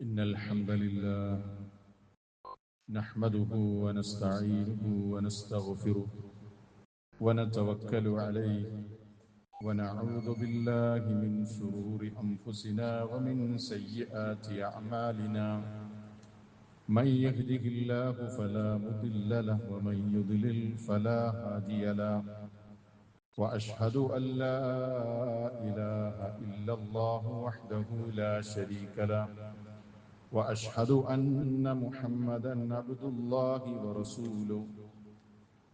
إن الحمد لله نحمده ونستعينه ونستغفره ونتوكل عليه ونعوذ بالله من شرور أنفسنا ومن سيئات أعمالنا من يهده الله فلا مضل له ومن يضلل فلا هادي له وأشهد أن لا إله إلا الله وحده لا شريك له وأشهد أن محمدا عبد الله ورسوله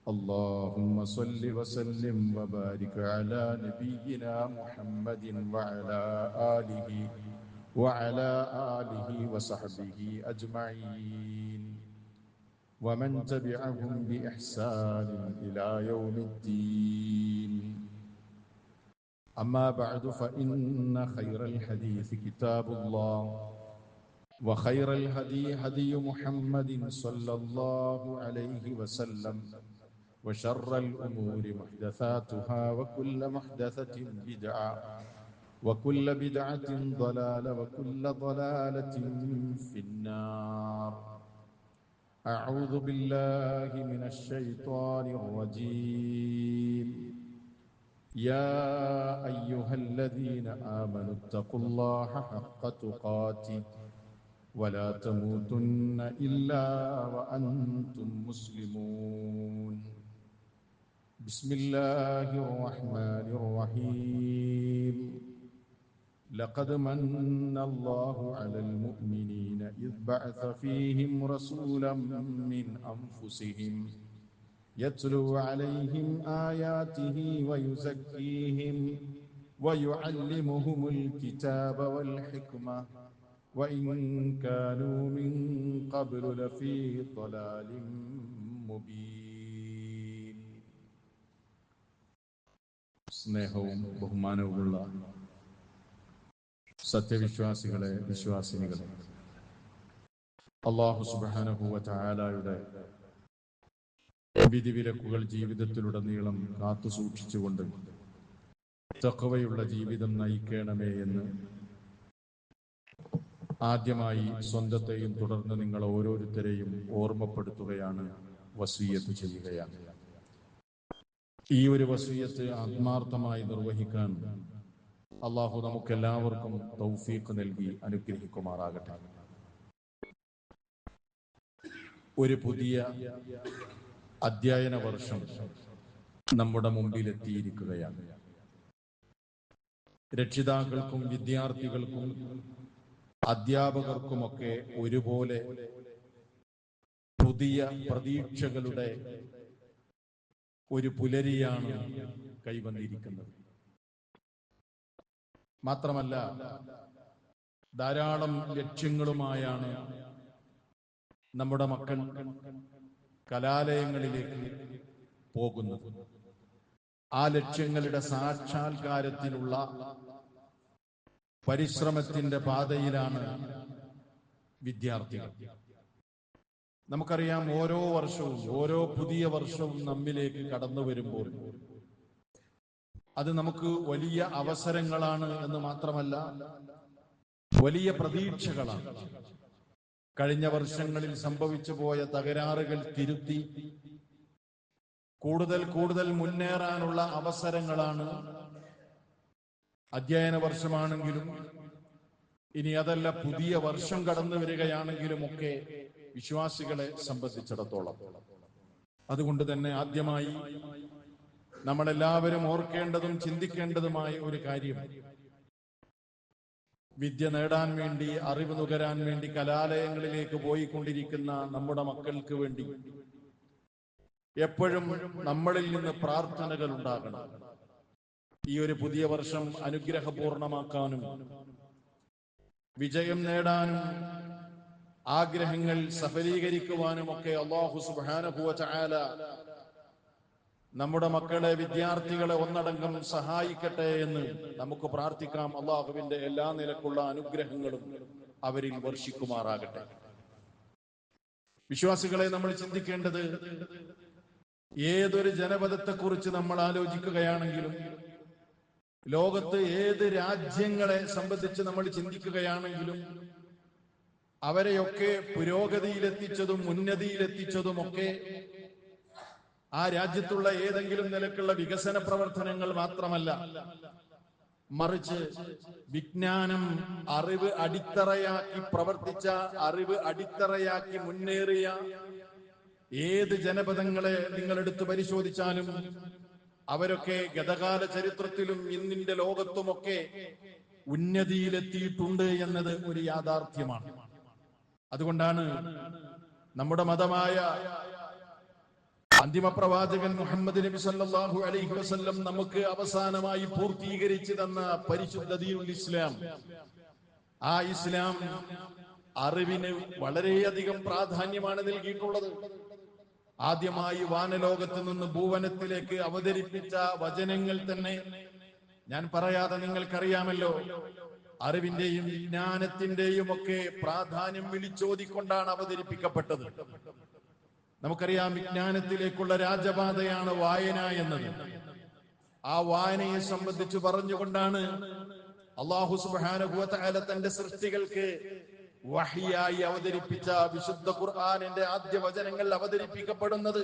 اللهم صل وسلم وبارك على نبينا محمد وعلى آله وصحبه أجمعين ومن تبعهم بإحسان إلى يوم الدين أما بعد فإن خير الحديث كتاب الله وخير الهدي هدي محمد صلى الله عليه وسلم وشر الأمور محدثاتها وكل محدثة بدعة وكل بدعة ضلالة وكل ضلالة في النار أعوذ بالله من الشيطان الرجيم يا أيها الذين آمنوا اتقوا الله حق تقاته ولا تموتن إلا وأنتم مسلمون بسم الله الرحمن الرحيم لقد من الله على المؤمنين إذ بعث فيهم رسولا من أنفسهم يتلو عليهم آياته ويزكيهم ويعلمهم الكتاب والحكمة وإن كانوا من قبل لفي ضلال مبين. സ്നേഹവും ബഹുമാനവുമുള്ള സത്യവിശ്വാസികളെ, വിശ്വാസിനികളെ, അല്ലാഹു സുബ്ഹാനഹു വ തആലയുടെ വിധിവിലക്കുകൾ ജീവിതത്തിലുടനീളം കാത്തു സൂക്ഷിച്ചുകൊണ്ട് തഖ്വയുള്ള ജീവിതം നയിക്കണമേ എന്ന് ആദ്യമായി സ്വന്തത്തെയും തുടർന്ന് നിങ്ങൾ ഓരോരുത്തരെയും ഓർമ്മപ്പെടുത്തുകയാണ്, വസിയ്യത്ത് ചെയ്യുകയാണ്. ഈ ഒരു വസിയ്യത്ത് ആത്മാർത്ഥമായി നിർവഹിക്കാൻ അള്ളാഹു നമുക്കെല്ലാവർക്കും തൗഫീഖ് നൽകി അനുഗ്രഹിക്കുമാറാകട്ടെ. ഒരു പുതിയ അധ്യയന വർഷം നമ്മുടെ മുമ്പിൽ എത്തിയിരിക്കുകയാണ്. രക്ഷിതാക്കൾക്കും വിദ്യാർത്ഥികൾക്കും അധ്യാപകർക്കുമൊക്കെ ഒരുപോലെ പുതിയ പ്രതീക്ഷകളുടെ ഒരു പുലരിയാണ് കൈവന്നിരിക്കുന്നത്. മാത്രമല്ല, ധാരാളം ലക്ഷ്യങ്ങളുമായാണ് നമ്മുടെ മക്കൾ കലാലയങ്ങളിലേക്ക് പോകുന്നത്. ആ ലക്ഷ്യങ്ങളുടെ സാക്ഷാത്കാരത്തിനുള്ള പരിശ്രമത്തിന്റെ പാതയിലാണ് വിദ്യാർത്ഥികൾ. നമുക്കറിയാം, ഓരോ വർഷവും ഓരോ പുതിയ വർഷവും നമ്മിലേക്ക് കടന്നു വരുമ്പോൾ അത് നമുക്ക് വലിയ അവസരങ്ങളാണ് എന്ന് മാത്രമല്ല, വലിയ പ്രതീക്ഷകളാണ്. കഴിഞ്ഞ വർഷങ്ങളിൽ സംഭവിച്ചു പോയ തകരാറുകൾ തിരുത്തി കൂടുതൽ മുന്നേറാനുള്ള അവസരങ്ങളാണ്. അധ്യയന വർഷമാണെങ്കിലും ഇനി അതല്ല പുതിയ വർഷം കടന്നു വരികയാണെങ്കിലും ഒക്കെ വിശ്വാസികളെ സംബന്ധിച്ചിടത്തോളം. അതുകൊണ്ട് തന്നെ ആദ്യമായി നമ്മളെല്ലാവരും ഓർക്കേണ്ടതും ചിന്തിക്കേണ്ടതുമായ ഒരു കാര്യം, വിദ്യ നേടാൻ വേണ്ടി, അറിവ് നുകരാൻ വേണ്ടി കലാലയങ്ങളിലേക്ക് പോയിക്കൊണ്ടിരിക്കുന്ന നമ്മുടെ മക്കൾക്ക് വേണ്ടി എപ്പോഴും നമ്മളിൽ നിന്ന് പ്രാർത്ഥനകൾ ഉണ്ടാകണം. ഈ ഒരു പുതിയ വർഷം അനുഗ്രഹപൂർണമാക്കാനും വിജയം നേടാനും ആഗ്രഹങ്ങൾ സഫലീകരിക്കുവാനും ഒക്കെ അല്ലാഹു സുബ്ഹാനഹു വ തആല നമ്മുടെ മക്കളെ, വിദ്യാർത്ഥികളെ ഒന്നടങ്കം സഹായിക്കട്ടെ എന്ന് നമുക്ക് പ്രാർത്ഥിക്കാം. അല്ലാഹുവിന്റെ എല്ലാ നിലക്കുള്ള അനുഗ്രഹങ്ങളും അവരിൽ വർഷിക്കുമാറാകട്ടെ. വിശ്വാസികളെ, നമ്മൾ ചിന്തിക്കേണ്ടത്, ഏതൊരു ജനപദത്തെക്കുറിച്ച് നമ്മൾ ആലോചിക്കുകയാണെങ്കിലും, ലോകത്ത് ഏത് രാജ്യങ്ങളെ സംബന്ധിച്ച് നമ്മൾ ചിന്തിക്കുകയാണെങ്കിലും അവരെയൊക്കെ പുരോഗതിയിലെത്തിച്ചതും ഉന്നതിയിലെത്തിച്ചതുമൊക്കെ ആ രാജ്യത്തുള്ള ഏതെങ്കിലും നിലക്കുള്ള വികസന പ്രവർത്തനങ്ങൾ മാത്രമല്ല, മറിച്ച് വിജ്ഞാനം അറിവ് അടിത്തറയാക്കി പ്രവർത്തിച്ച, അറിവ് അടിത്തറയാക്കി മുന്നേറിയ ഏത് ജനപദങ്ങളെ നിങ്ങൾ എടുത്തു പരിശോധിച്ചാലും അവരൊക്കെ ഗതകാല ചരിത്രത്തിലും ഇന്നിന്റെ ലോകത്തുമൊക്കെ ഉന്നതിയിലെത്തിയിട്ടുണ്ട് എന്നത് ഒരു യാഥാർത്ഥ്യമാണ്. അതുകൊണ്ടാണ് നമ്മുടെ മതമായ അന്തിമ പ്രവാചകൻ മുഹമ്മദ് നബി സല്ലല്ലാഹു അലൈഹി വസല്ലം നമുക്ക് അവസാനമായി പൂർത്തീകരിച്ചു തന്ന പരിശുദ്ധ ദീനുൽ ഇസ്ലാം, ആ ഇസ്ലാം അറിവിന് വളരെയധികം പ്രാധാന്യമാണ് നൽകിയിട്ടുള്ളത്. ആദ്യമായി വാനലോകത്ത് നിന്ന് ഭൂവനത്തിലേക്ക് അവതരിപ്പിച്ച വചനങ്ങൾ തന്നെ ഞാൻ പറയാതെ നിങ്ങൾക്കറിയാമല്ലോ, അറിവിന്റെയും വിജ്ഞാനത്തിന്റെയും ഒക്കെ പ്രാധാന്യം വിളിച്ചോതിക്കൊണ്ടാണ് അവതരിപ്പിക്കപ്പെട്ടത്. നമുക്കറിയാം, വിജ്ഞാനത്തിലേക്കുള്ള രാജപാതയാണ് വായന എന്നത്. ആ വായനയെ സംബന്ധിച്ച് പറഞ്ഞുകൊണ്ടാണ് അല്ലാഹു സുബ്ഹാനഹു വ തആല തന്റെ സൃഷ്ടികൾക്ക് വഹ്യായി അവതരിപ്പിച്ച വിശുദ്ധ ഖുർആനിന്റെ ആദ്യ വചനങ്ങൾ അവതരിപ്പിക്കപ്പെടുന്നത്.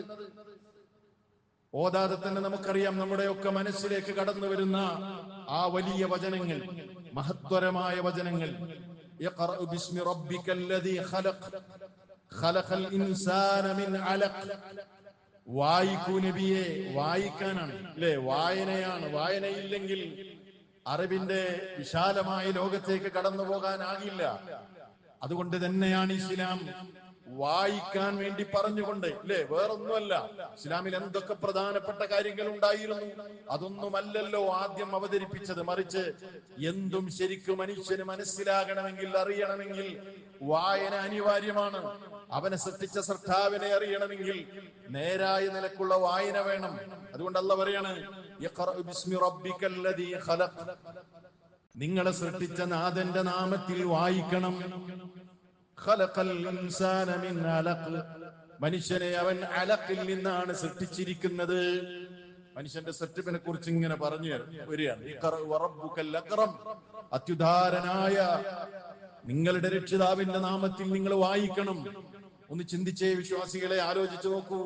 ഓതാതെ തന്നെ നമുക്കറിയാം, നമ്മുടെയൊക്കെ മനസ്സിലേക്ക് കടന്നു വരുന്ന ആ വലിയ വചനങ്ങൾ, മഹത്വരമായ വചനങ്ങൾ. ഇഖ്റഅ ബിസ്മി റബ്ബിക്കല്ലദീ ഖലഖ് ഖലഖൽ ഇൻസാന മിൻ അലഖ്. വായിക്കൂ നബിയെ, വായിക്കാനാണ് അല്ലെ, വായനയാണ്. വായനയില്ലെങ്കിൽ അറിവിന്റെ വിശാലമായ ലോകത്തേക്ക് കടന്നു പോകാനാകില്ല. അതുകൊണ്ട് തന്നെയാണ് ഇസ്ലാം വായിക്കാൻ വേണ്ടി പറഞ്ഞുകൊണ്ട്, അല്ലെ, വേറൊന്നുമല്ല. ഇസ്ലാമിൽ എന്തൊക്കെ പ്രധാനപ്പെട്ട കാര്യങ്ങൾ ഉണ്ടായിരുന്നു, അതൊന്നുമല്ലല്ലോ ആദ്യം അവതരിപ്പിച്ചത്. മറിച്ച് എന്തും ശരിക്കും മനുഷ്യന് മനസ്സിലാകണമെങ്കിൽ, അറിയണമെങ്കിൽ വായന അനിവാര്യമാണ്. അവനെ സൃഷ്ടിച്ച സൃഷ്ടാവിനെ അറിയണമെങ്കിൽ നേരായ നിലക്കുള്ള വായന വേണം. അതുകൊണ്ട് അല്ലാഹു പറയാണ്, ഇഖ്റഅ ബിസ്മി റബ്ബിക്കല്ലദീ ഖലഖ്. നിങ്ങളെ സൃഷ്ടിച്ച നാഥന്റെ നാമത്തിൽ വായിക്കണം. ഖലഖൽ ഇൻസാന മിൻ അലഖ്. മനുഷ്യനെ അവൻ അലഖിൽ നിന്നാണ് സൃഷ്ടിച്ചിരിക്കുന്നത്. മനുഷ്യന്റെ സൃഷ്ടിപ്പിനെ കുറിച്ച് ഇങ്ങനെ പറഞ്ഞു വരികയാണ്. ഇഖ്റഅ വറബ്ബുക്കൽ അക്രം. അത്യുദാരനായ നിങ്ങളുടെ രക്ഷിതാവിന്റെ നാമത്തിൽ നിങ്ങൾ വായിക്കണം. ഒന്ന് ചിന്തിച്ചേ വിശ്വാസികളെ, ആലോചിച്ചു നോക്കൂ.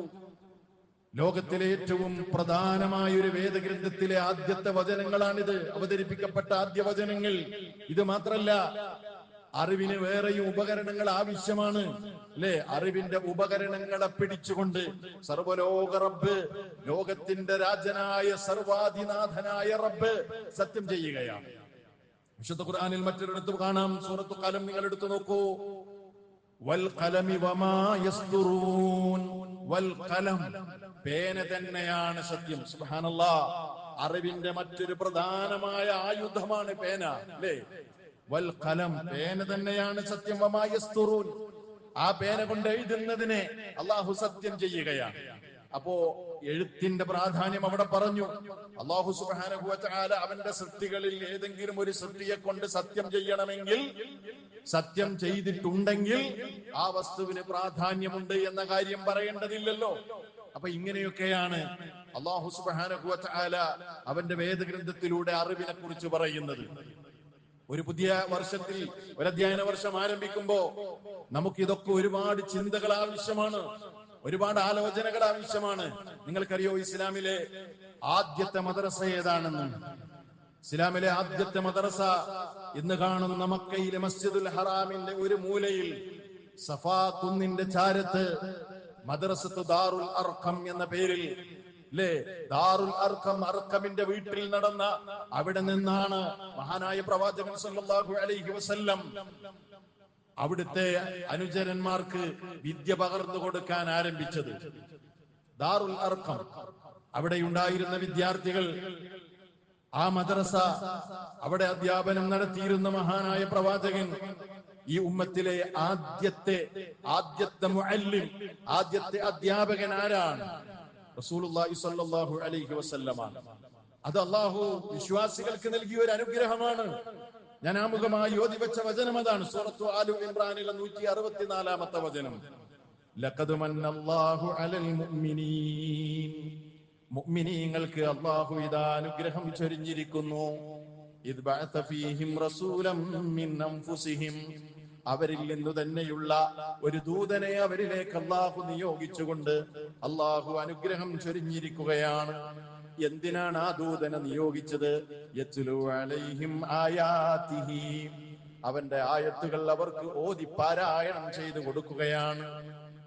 ലോകത്തിലെ ഏറ്റവും പ്രധാനമായ ഒരു വേദഗ്രന്ഥത്തിലെ ആദ്യത്തെ വചനങ്ങളാണിത്, അവതരിപ്പിക്കപ്പെട്ട ആദ്യ വചനങ്ങൾ. ഇത് മാത്രല്ല, അറിവിന് വേറെയും ഉപകരണങ്ങൾ ആവശ്യമാണ്, അല്ലെ? അറിവിന്റെ ഉപകരണങ്ങളെ പിടിച്ചുകൊണ്ട് സർവലോക റബ്ബ്, ലോകത്തിന്റെ രാജനായ സർവാധിനാഥനായ റബ്ബ് സത്യം ചെയ്യുകയാണ്. വിശുദ്ധ ഖുർആനിൽ മറ്റൊരിടത്ത് കാണാം, സൂറത്തുൽ ഖലം നിങ്ങൾ എടുത്തു നോക്കൂ. വൽ ഖലമി വമാ യസ്തുറൂൻ. വൽ ഖലം, പേന തന്നെയാണ് സത്യം. സുബ്ഹാനല്ലാഹ്, അറിവിന്റെ മറ്റൊരു പ്രധാനമായ ആയുധമാണ് പേന, അല്ലേ? വൽ ഖലം, പേന തന്നെയാണ് സത്യം. വമാ യസ്തുറൂൻ, ആ പേന കൊണ്ട് എഴുതുന്നതിനെ അല്ലാഹു സത്യം ചെയ്യുകയാണ്. അപ്പോ എഴുത്തിന്റെ പ്രാധാന്യം അവിടെ പറഞ്ഞു. അല്ലാഹു സുബ്ഹാനഹു വ തആല അവന്റെ സൃഷ്ടികളിൽ ഏതെങ്കിലും ഒരു സൃഷ്ടിയെ കൊണ്ട് സത്യം ചെയ്യണമെങ്കിൽ, സത്യം ചെയ്തിട്ടുണ്ടെങ്കിൽ ആ വസ്തുവിന് പ്രാധാന്യമുണ്ട് എന്ന കാര്യം പറയേണ്ടതില്ലല്ലോ. അപ്പൊ ഇങ്ങനെയൊക്കെയാണ് അല്ലാഹു സുബ്ഹാനഹു വ തആല അവന്റെ വേദഗ്രന്ഥത്തിലൂടെ അറിവിനെ കുറിച്ച് പറയുന്നത്. ഒരു പുതിയ വർഷത്തിൽ, ഒരു അധ്യയന വർഷം ആരംഭിക്കുമ്പോ നമുക്ക് ഇതൊക്കെ ഒരുപാട് ചിന്തകൾ ആവശ്യമാണ്, ഒരുപാട് ആലോചനകൾ ആവശ്യമാണ്. നിങ്ങൾക്കറിയോ ഇസ്ലാമിലെ ആദ്യത്തെ മദ്രസ ഏതാണെന്ന്? ഇസ്ലാമിലെ ആദ്യത്തെ മദ്രസ ഇന്ന് കാണുന്ന മക്കയിലെ മസ്ജിദുൽ ഹറാമിന്റെ ഒരു മൂലയിൽ, സഫാ കുന്നിന്റെ ചാരത്ത്, മദ്രസത്തു ദാറുൽ അർഖം എന്ന പേരിൽ, അല്ലേ? ദാറുൽ അർഖം, അർഖമിന്റെ വീട്ടിൽ നടന്ന, അവിടെ നിന്നാണ് മഹാനായ പ്രവാചകൻ സല്ലല്ലാഹു അലൈഹി വസല്ലം അവിടുത്തെ അനുചരന്മാർക്ക് വിദ്യ പകർന്നു കൊടുക്കാൻ ആരംഭിച്ചത്. ദാറുൽ അർഖം, അവിടെ ഉണ്ടായിരുന്ന വിദ്യാർത്ഥികൾ, ആ മദ്രസ, അവിടെ അധ്യാപനം നടത്തിയിരുന്ന മഹാനായ പ്രവാചകൻ ഈ ഉമ്മത്തിലെ ആദ്യത്തെ മുഅല്ലിം, ആദ്യത്തെ അധ്യാപകൻ ആരാണ്? റസൂലുള്ളാഹി സ്വല്ലല്ലാഹു അലൈഹി വസല്ലമാണ്. അത് അല്ലാഹു വിശ്വാസികൾക്ക് നൽകിയ ഒരു അനുഗ്രഹമാണ്. ഞാൻ ആമുഖമായി ഓതി വെച്ച വചനം അതാണ്, സൂറത്തു ആലു ഇംറാനിലെ 164-ാമത്തെ വചനം. ലഖദ് മന്നല്ലാഹു അലൽ മുഅ്മിനീൻ. മുഅ്മിനീങ്ങൾക്ക് അല്ലാഹു ഇദാ അനുഗ്രഹം ചൊരിഞ്ഞിരിക്കുന്നു. ഇദ് ബഅത ഫീഹിം റസൂലൻ മിൻ അൻഫുസിഹിം. അവരിൽ നിന്നു തന്നെയുള്ള ഒരു ദൂതനെ അവരിലേക്ക് അള്ളാഹു നിയോഗിച്ചുകൊണ്ട് അള്ളാഹു അനുഗ്രഹം ചൊരിഞ്ഞിരിക്കുകയാണ്. എന്തിനാണ് ആ ദൂതനെ നിയോഗിച്ചത്? യത്ലു അലൈഹിം ആയാതിഹി, അവന്റെ ആയത്തുകൾ അവർക്ക് ഓതി പാരായണം ചെയ്തു കൊടുക്കുകയാണ്.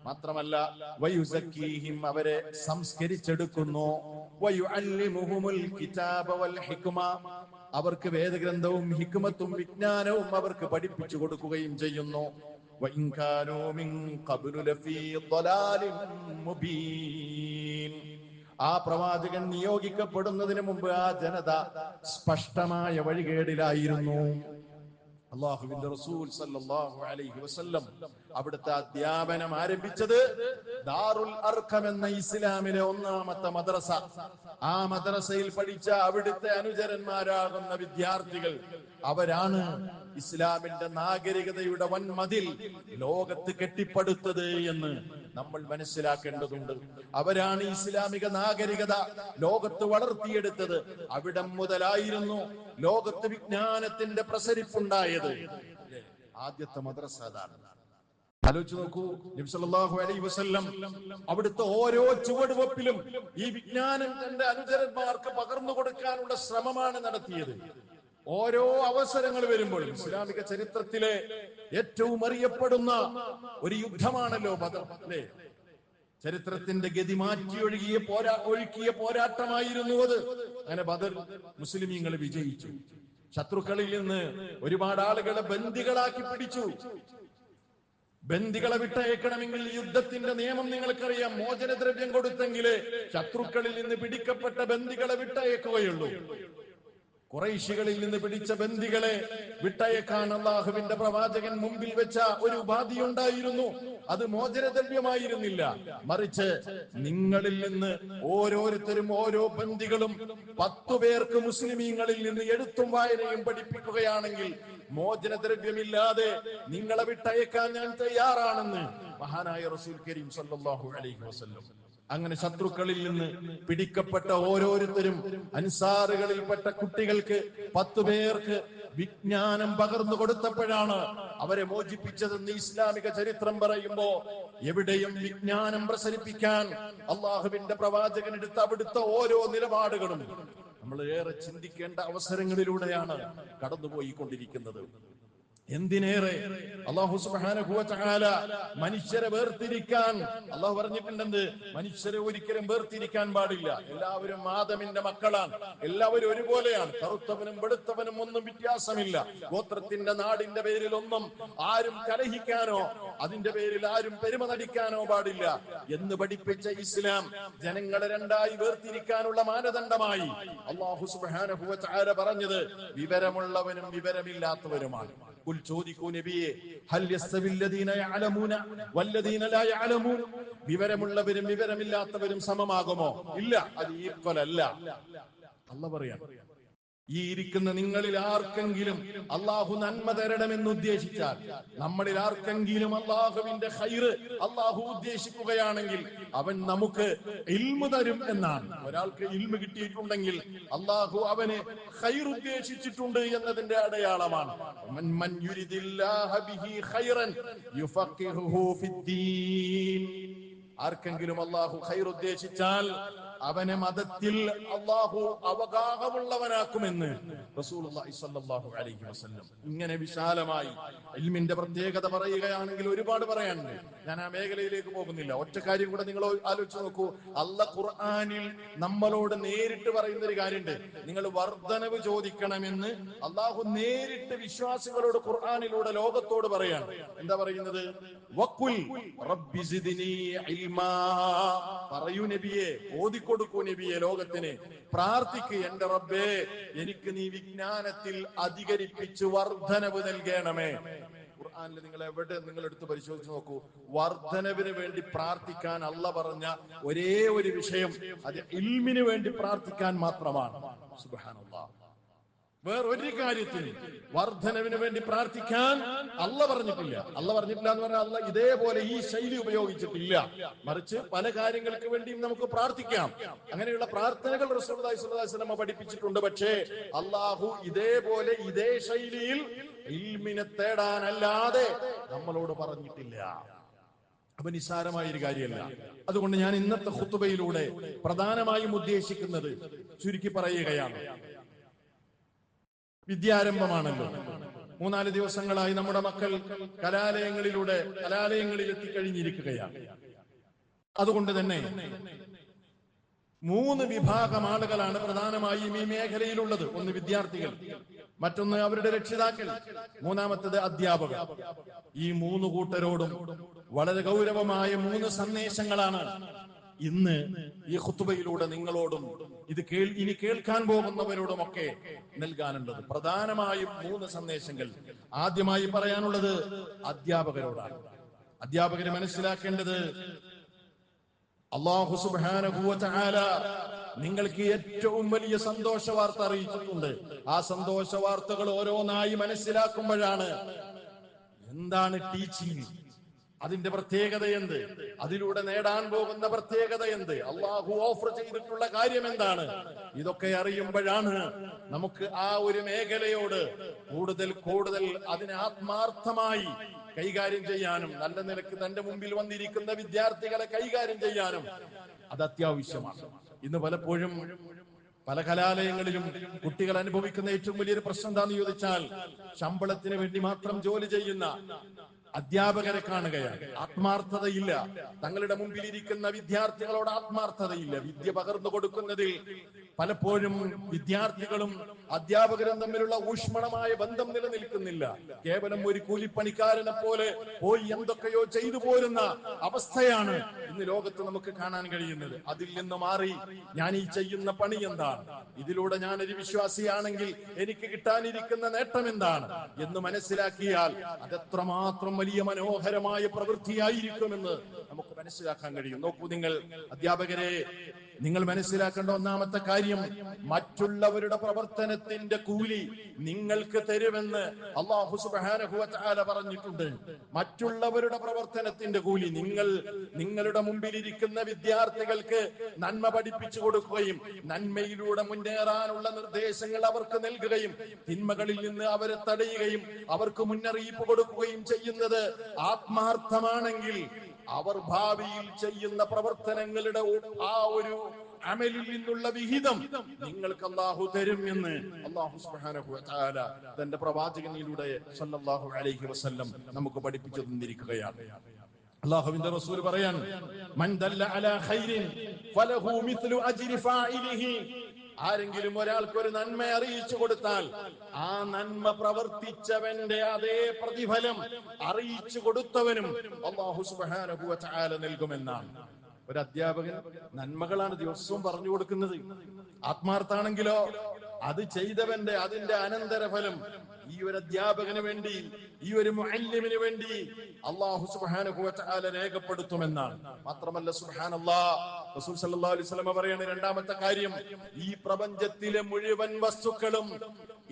മാത്രമല്ല വയുസക്കീഹിം, അവരെ സംസ്കരിച്ചെടുക്കുന്നു. വയുഅല്ലിമുഹുമുൽ കിതാബ വൽ ഹിക്മ, അവർക്ക് വേദഗ്രന്ഥവും ഹിക്മത്തും വിജ്ഞാനവും അവർക്ക് പഠിപ്പിച്ചു കൊടുക്കുകയും ചെയ്യുന്നു. വഇൻ കാനൂ മിൻ ഖബ്ലു ലഫീ ളലാലിൻ മുബീൻ, ആ പ്രവാചകൻ നിയോഗിക്കപ്പെടുന്നതിന് മുമ്പ് ആ ജനത സ്പഷ്ടമായ വഴികേടിലായിരുന്നു. അള്ളാഹുവിന്റെ റസൂൽ സല്ലല്ലാഹു അലൈഹി വസല്ലം അവിടുത്തെ അധ്യാപനം ആരംഭിച്ചത് ദാറുൽ അർഖം എന്ന ഇസ്ലാമിലെ ഒന്നാമത്തെ മദ്രസ. ആ മദ്രസയിൽ പഠിച്ച അവിടുത്തെ അനുചരന്മാരാകുന്ന വിദ്യാർത്ഥികൾ, അവരാണ് ഇസ്ലാമിന്റെ നാഗരികതയുടെ വൻമതിൽ ലോകത്ത് കെട്ടിപ്പടുത്തത് എന്ന് നമ്മൾ മനസ്സിലാക്കേണ്ടതുണ്ട്. അവരാണ് ഇസ്ലാമിക നാഗരികത ലോകത്ത് വളർത്തിയെടുത്തത്. അവിടം മുതലായിരുന്നു ലോകത്ത് വിജ്ഞാനത്തിന്റെ പ്രസരിപ്പുണ്ടായത്. ആദ്യത്തെ മദ്രസ അതാണ്. ആലോചിച്ച് നോക്കൂ, നബി സല്ലല്ലാഹു അലൈഹി വസല്ലം അവിടുത്തെ ഓരോ ചുവടുവെപ്പിലും ഈ വിജ്ഞാനം തന്റെ അനുചരന്മാർക്ക് പകർന്നു കൊടുക്കാനുള്ള ശ്രമമാണ് നടത്തിയത്. ഓരോ അവസരങ്ങൾ വരുമ്പോഴും ഇസ്ലാമിക ചരിത്രത്തിലെ ഏറ്റവും അറിയപ്പെടുന്ന ഒരു യുദ്ധമാണല്ലോ ബദർ, അല്ലേ? ചരിത്രത്തിന്റെ ഗതി മാറ്റി ഒഴുക്കിയ പോരാട്ടമായിരുന്നു അത്. അങ്ങനെ ബദർ മുസ്ലിമീങ്ങൾ വിജയിച്ചു. ശത്രുക്കളിൽ നിന്ന് ഒരുപാട് ആളുകളെ ബന്ദികളാക്കി പിടിച്ചു. ബന്ദികളെ വിട്ടയക്കണമെങ്കിൽ യുദ്ധത്തിന്റെ നിയമം നിങ്ങൾക്കറിയാം. മോചനദ്രവ്യം കൊടുത്തെങ്കിലേ ശത്രുക്കളിൽ നിന്ന് പിടിക്കപ്പെട്ട ബന്ദികളെ വിട്ടയക്കുകയുള്ളൂ. ഖുറൈശികളിൽ നിന്ന് പിടിച്ച ബന്ദികളെ വിട്ടയക്കാൻ അള്ളാഹുവിന്റെ പ്രവാചകൻ മുമ്പിൽ വെച്ച ഒരു ഉപാധിയുണ്ടായിരുന്നു. അത് മോചനദ്രവ്യമായിരുന്നില്ല, മറിച്ച് നിങ്ങളിൽ നിന്ന് ഓരോരുത്തരും, ഓരോ ബന്ദികളും 10 പേർക്ക് മുസ്ലിമീങ്ങളിൽ നിന്ന് എഴുത്തും വായനയും പഠിപ്പിക്കുകയാണെങ്കിൽ മോചനദ്രവ്യമില്ലാതെ നിങ്ങളെ വിട്ടയക്കാൻ ഞാൻ തയ്യാറാണെന്ന് മഹാനായ റസൂൽ കരീം സല്ലല്ലാഹു അലൈഹി വസല്ലം. അങ്ങനെ ശത്രുക്കളിൽ നിന്ന് പിടിക്കപ്പെട്ട ഓരോരുത്തരും, അൻസാറുകളിൽപ്പെട്ട കുട്ടികൾക്ക് 10 പേർക്ക് വിജ്ഞാനം പകർന്നു കൊടുത്തപ്പോഴാണ് അവരെ മോചിപ്പിച്ചതെന്ന് ഇസ്ലാമിക ചരിത്രം പറയുമ്പോ, എവിടെയും വിജ്ഞാനം പ്രസരിപ്പിക്കാൻ അള്ളാഹുവിന്റെ പ്രവാചകൻ എടുത്ത അവിടുത്തെ ഓരോ നിലപാടുകളും നമ്മൾ ഏറെ ചിന്തിക്കേണ്ട അവസരങ്ങളിലൂടെയാണ് കടന്നുപോയിക്കൊണ്ടിരിക്കുന്നത്. എന്തിനേറെ അല്ലാഹു സുബ്ഹാനഹു വ തആല മനുഷ്യരെ വേർതിരിക്കാൻ അല്ലാഹു പറഞ്ഞിട്ടുണ്ടെന്ന്. മനുഷ്യരെ ഒരിക്കലും വേർതിരിക്കാൻ പാടില്ല. എല്ലാവരും ആദമിന്റെ മക്കളാണ്, എല്ലാവരും ഒരുപോലെയാണ്. കറുത്തവനും വെളുത്തവനും ഒന്നും വ്യത്യാസമില്ല. ഗോത്രത്തിന്റെ നാടിന്റെ പേരിൽ ഒന്നും ആരും കലഹിക്കാനോ അതിന്റെ പേരിൽ ആരും പെരുമ നടിക്കാനോ പാടില്ല എന്ന് പഠിപ്പിച്ച ഇസ്ലാം ജനങ്ങളെ രണ്ടായി വേർതിരിക്കാനുള്ള മാനദണ്ഡമായി അല്ലാഹു സുബ്ഹാനഹു വ തആല പറഞ്ഞത് വിവരമുള്ളവനും വിവരമില്ലാത്തവരുമാണ്. ചോദിക്കൂ നബിയെ, ഹൽ യസ്തവില്ലദീന യഅലമൂന വല്ലദീന ലാ യഅലമൂൻ, വിവരമുള്ളവരും വിവരമില്ലാത്തവരും സമമാകുമോ? ഇല്ല, അത് ഈക്വൽ അല്ല. അല്ലാഹു പറയാം, ഈ ഇരിക്കുന്ന നിങ്ങളിൽ ആർക്കെങ്കിലും അള്ളാഹു നന്മ തരണമെന്ന് ഉദ്ദേശിച്ചാൽ, നമ്മളിൽ ആർക്കെങ്കിലും അള്ളാഹുവിന്റെ ഖൈറ് അള്ളാഹു ഉദ്ദേശിക്കുകയാണെങ്കിൽ അവൻ നമുക്ക് ഇൽമു തരും എന്നാണ്. ഒരാൾക്ക് ഇൽമു കിട്ടിയിട്ടുണ്ടെങ്കിൽ അള്ളാഹു അവന് ഖൈർ ഉദ്ദേശിച്ചിട്ടുണ്ട് എന്നതിന്റെ അടയാളമാണ്. മൻ യുരിദില്ലാഹ ബിഹി ഖൈറൻ യുഫഖിഹുഹു ഫിദ്ദീൻ, ആർക്കെങ്കിലും അള്ളാഹു ഖൈർ ഉദ്ദേശിച്ചാൽ അവനെ മതത്തിൽ അള്ളാഹു അവഗാഹമുള്ളവനാക്കുമെന്ന് റസൂലുള്ളാഹി സ്വല്ലല്ലാഹു അലൈഹി വസല്ലം. ഇങ്ങനെ വിശാലമായി ഇൽമിന്റെ പ്രത്യേകത പറയുകയാണെങ്കിൽ ഒരുപാട് പറയാനുണ്ട്. ഞാൻ ആ മേഖലയിലേക്ക് പോകുന്നില്ല. ഒറ്റ കാര്യം കൂടെ നിങ്ങൾ ആലോചിച്ച് നോക്കൂ. അല്ലാഹു ഖുർആനിൽ നമ്മളോട് നേരിട്ട് പറയുന്ന ഒരു കാര്യമുണ്ട്. നിങ്ങൾ വർധനവ് ചോദിക്കണമെന്ന് അള്ളാഹു നേരിട്ട് വിശ്വാസികളോട് ഖുർആനിലൂടെ ലോകത്തോട് പറയാണ്. എന്താ പറയുന്നത്? വഖുൽ റബ്ബി സിദ്നി ഇൽമാ, പറയൂ നബിയെ, ഓതിക്കൊടുക്കൂ നബിയെ, ലോകത്തിന് പ്രാർത്ഥിക്ക്, എന്റെ റബ്ബേ എനിക്ക് നീ വിജ്ഞാനത്തിൽ അധികരിപ്പിച്ച് വർധനവ് നൽകണമേ. ഖുർആനിൽ നിങ്ങൾ എടുത്ത് പരിശോധിച്ച് നോക്കൂ. വർധനവിന് വേണ്ടി പ്രാർത്ഥിക്കാൻ അല്ലാഹു പറഞ്ഞ ഒരേ ഒരു വിഷയം അത് ഇൽമിന് വേണ്ടി പ്രാർത്ഥിക്കാൻ മാത്രമാണ്. സുബ്ഹാനല്ലാഹ്. വേറൊരു കാര്യത്തിന് വർധനവിന് വേണ്ടി പ്രാർത്ഥിക്കാൻ അല്ലാഹു പറഞ്ഞിട്ടില്ല. അല്ലാഹു പറഞ്ഞിട്ടില്ല എന്ന് പറഞ്ഞാൽ അല്ലാഹു ഇതേപോലെ ഈ ശൈലി ഉപയോഗിച്ചിട്ടില്ല. മറിച്ച് പല കാര്യങ്ങൾക്ക് വേണ്ടിയും നമുക്ക് പ്രാർത്ഥിക്കാം. അങ്ങനെയുള്ള പ്രാർത്ഥനകൾ റസൂലുള്ളാഹി സ്വല്ലല്ലാഹു അലൈഹി വസല്ലം പഠിപ്പിച്ചിട്ടുണ്ട്. പക്ഷേ അല്ലാഹു ഇതേ ശൈലിയിൽ ഇൽമിനെ തേടാനല്ലാതെ നമ്മളോട് പറഞ്ഞിട്ടില്ല. അപ്പൊ നിസ്സാരമായൊരു കാര്യമല്ല. അതുകൊണ്ട് ഞാൻ ഇന്നത്തെ ഖുതുബയിലൂടെ പ്രധാനമായും ഉദ്ദേശിക്കുന്നത് ചുരുക്കി പറയുകയാണ്. വിദ്യാരംഭമാണല്ലോ. 3-4 ദിവസങ്ങളായി നമ്മുടെ മക്കൾ കലാലയങ്ങളിൽ എത്തിക്കഴിഞ്ഞിരിക്കുകയാണ്. അതുകൊണ്ട് തന്നെ 3 വിഭാഗം ആളുകളാണ് പ്രധാനമായും ഈ മേഖലയിലുള്ളത്. ഒന്ന് വിദ്യാർത്ഥികൾ, മറ്റൊന്ന് അവരുടെ രക്ഷിതാക്കൾ, മൂന്നാമത്തേത് അധ്യാപകർ. ഈ 3 കൂട്ടരോടും വളരെ ഗൗരവമായ 3 സന്ദേശങ്ങളാണ് ഇന്ന് ഈ ഖുതുബയിലൂടെ നിങ്ങളോടും ഇനി കേൾക്കാൻ പോകുന്നവരോടുമൊക്കെ നൽകാനുള്ളത്. പ്രധാനമായും 3 സന്ദേശങ്ങൾ. ആദ്യമായി പറയാനുള്ളത് അധ്യാപകരോടാണ്. അധ്യാപകരെ മനസ്സിലാക്കേണ്ടത്, അല്ലാഹു സുബ്ഹാനഹു വ തആല നിങ്ങൾക്ക് ഏറ്റവും വലിയ സന്തോഷ വാർത്ത അറിയിച്ചിട്ടുണ്ട്. ആ സന്തോഷ വാർത്തകൾ ഓരോന്നായി മനസ്സിലാക്കുമ്പോഴാണ് എന്താണ് ടീച്ചിങ്, അതിന്റെ പ്രത്യേകത എന്ത്, അതിലൂടെ നേടാൻ പോകുന്ന പ്രത്യേകത എന്ത്, അള്ളാഹു ഓഫർ ചെയ്തിട്ടുള്ള കാര്യം എന്താണ്, ഇതൊക്കെ അറിയുമ്പോഴാണ് നമുക്ക് ആ ഒരു മേഖലയോട് കൂടുതൽ അതിനെ ആത്മാർത്ഥമായി കൈകാര്യം ചെയ്യാനും നല്ല നിലക്ക് തന്റെ മുമ്പിൽ വന്നിരിക്കുന്ന വിദ്യാർത്ഥികളെ കൈകാര്യം ചെയ്യാനും അത് അത്യാവശ്യമാണ്. ഇന്ന് പലപ്പോഴും പല കലാലയങ്ങളിലും കുട്ടികൾ അനുഭവിക്കുന്ന ഏറ്റവും വലിയൊരു പ്രശ്നം എന്താണെന്ന് ചോദിച്ചാൽ, ശമ്പളത്തിന് വേണ്ടി മാത്രം ജോലി ചെയ്യുന്ന അധ്യാപകരെ കാണുകയാണ്. ആത്മാർത്ഥതയില്ല. തങ്ങളുടെ മുമ്പിൽ ഇരിക്കുന്ന വിദ്യാർത്ഥികളോട് ആത്മാർത്ഥതയില്ല. വിദ്യ പകർന്നു കൊടുക്കുന്നതിൽ പലപ്പോഴും വിദ്യാർത്ഥികളും അധ്യാപകരും തമ്മിലുള്ള ഊഷ്മളമായ ബന്ധം നിലനിൽക്കുന്നില്ല. കേവലം ഒരു കൂലിപ്പണിക്കാരനെ പോലെ പോയി എന്തൊക്കെയോ ചെയ്തു പോരുന്ന അവസ്ഥയാണ് ഇന്ന് ലോകത്ത് നമുക്ക് കാണാൻ കഴിയുന്നത്. അതിൽ നിന്ന് മാറി ഞാൻ ഈ ചെയ്യുന്ന പണി എന്താണ്, ഇതിലൂടെ ഞാനൊരു വിശ്വാസിയാണെങ്കിൽ എനിക്ക് കിട്ടാനിരിക്കുന്ന നേട്ടം എന്താണ് എന്ന് മനസ്സിലാക്കിയാൽ അതെത്രമാത്രം വലിയ മനോഹരമായ പ്രവൃത്തിയായിരിക്കുമെന്ന് നമുക്ക് മനസ്സിലാക്കാൻ കഴിയും. നോക്കൂ, നിങ്ങൾ അധ്യാപകരെ, നിങ്ങൾ മനസ്സിലാക്കേണ്ട ഒന്നാമത്തെ കാര്യം, മറ്റുള്ളവരുടെ പ്രവർത്തനത്തിന്റെ കൂലി നിങ്ങൾക്ക് തരുമെന്ന് അല്ലാഹു സുബ്ഹാനഹു വ തആല പറഞ്ഞിട്ടുണ്ട്. മറ്റുള്ളവരുടെ പ്രവർത്തനത്തിന്റെ കൂലി നിങ്ങളുടെ മുമ്പിലിരിക്കുന്ന വിദ്യാർത്ഥികൾക്ക് നന്മ പഠിപ്പിച്ചു കൊടുക്കുകയും നന്മയിലൂടെ മുന്നേറാനുള്ള നിർദ്ദേശങ്ങൾ അവർക്ക് നൽകുകയും തിന്മകളിൽ നിന്ന് അവരെ തടയുകയും അവർക്ക് മുന്നറിയിപ്പ് കൊടുക്കുകയും ചെയ്യുന്നത് ആത്മാർത്ഥമാണെങ്കിൽ അവർ ഭാവിയിൽ ചെയ്യുന്ന പ്രവർത്തനങ്ങളുടെ ആ ഒരു അമലിൽ നിന്നുള്ള വിഹിതം നിങ്ങൾക്ക് അല്ലാഹു തരും എന്ന് അല്ലാഹു സുബ്ഹാനഹു വ തആല തന്റെ പ്രവാചകനിലൂടെ സല്ലല്ലാഹു അലൈഹി വസല്ലം നമുക്ക് പഠിപ്പിച്ചു തന്നിരിക്കുകയാണ്. അല്ലാഹുവിന്റെ റസൂൽ പറയാൻ, മൻ ദല്ല അലാ ഖൈരിൻ ഫലഹു മിസ്ലു അജ്രി ഫാഇലിഹി. ആരെങ്കിലും ഒരാൾക്ക് ഒരു നന്മ അറിയിച്ചു കൊടുത്താൽ ആ നന്മ പ്രവർത്തിച്ചവന്റെ അതേ പ്രതിഫലം അറിയിച്ചു കൊടുത്തവനും അല്ലാഹു സുബ്ഹാനഹു വ തആല നൽകുമെന്നാണ്. ഒരു അധ്യാപകൻ നന്മകളാണ് ദിവസവും പറഞ്ഞു കൊടുക്കുന്നത്. ആത്മാർത്ഥാണെങ്കിലോ അത് ചെയ്തവന്റെ അതിന്റെ അനന്തരഫലം ഈ ഒരു അധ്യാപകന് വേണ്ടി, ഈ ഒരു മുഅല്ലിമിന് വേണ്ടി അല്ലാഹു സുബ്ഹാനഹു വ തആല രേഖപ്പെടുത്തുമെന്നാണ്. മാത്രമല്ല, സുബ്ഹാനല്ലാഹ്, റസൂൽ സല്ലല്ലാഹു അലൈഹി വസല്ലം പറയാണ്, രണ്ടാമത്തെ കാര്യം, ഈ പ്രപഞ്ചത്തിലെ മുഴുവൻ വസ്തുക്കളും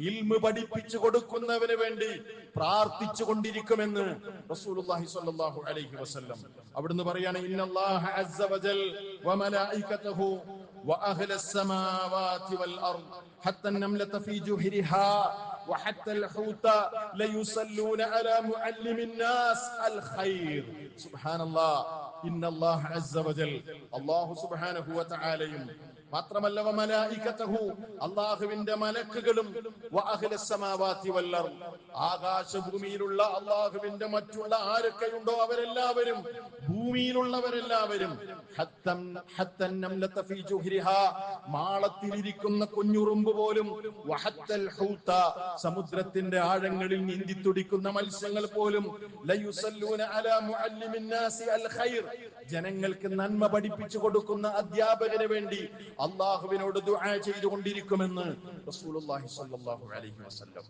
ഇൽമു പഠിപ്പിച്ചു കൊടുക്കുന്നവന് വേണ്ടി പ്രാർത്ഥിച്ചു കൊണ്ടിരിക്കുമെന്ന് റസൂലുള്ളാഹി സ്വല്ലല്ലാഹു അലൈഹി വസല്ലം. അവിടുന്ന് പറയാണ്, ഇന്നല്ലാഹ അസ്സ വജൽ വമലായികതഹു وأهل السماوات والأرض حتى النملة في جحرها وحتى الحوت ليصلون على معلم الناس الخير. سبحان الله. إن الله عز وجل الله سبحانه وتعالى മാത്രമല്ല വമലായികതഹു, അല്ലാഹുവിന്റെ മലക്കുകളും വഅഹ്ലസ് സമാവാതി വൽ അർദ്, ആകാശഭൂമിയിലുള്ള അല്ലാഹുവിന്റെ മറ്റുള്ള ആരൊക്കെയുണ്ടോ അവരെല്ലാവരും, ഭൂമിയിലുള്ളവരെല്ലാവരും, ഹത്തൻ നംലത ഫീ ജുഹ്രിഹാ, മാളത്തിലിരിക്കുന്ന കുഞ്ഞുറുമ്പ് പോലും, വഹത്തൽ ഹൂത, സമുദ്രത്തിന്റെ ആഴങ്ങളിൽ നീന്തി തുടിക്കുന്ന മത്സ്യങ്ങൾ പോലും, ലയുസല്ലൂന അലാ മുഅല്ലിമിൻ നാസി അൽ ഖൈർ, ജനങ്ങൾക്ക് നന്മ പഠിപ്പിച്ചു കൊടുക്കുന്ന അധ്യാപകന് വേണ്ടി അള്ളാഹുവിനോട് ദുആ ചെയ്തുകൊണ്ടിരിക്കുമെന്ന് റസൂലുള്ളാഹി സ്വല്ലല്ലാഹു അലൈഹി വസല്ലം.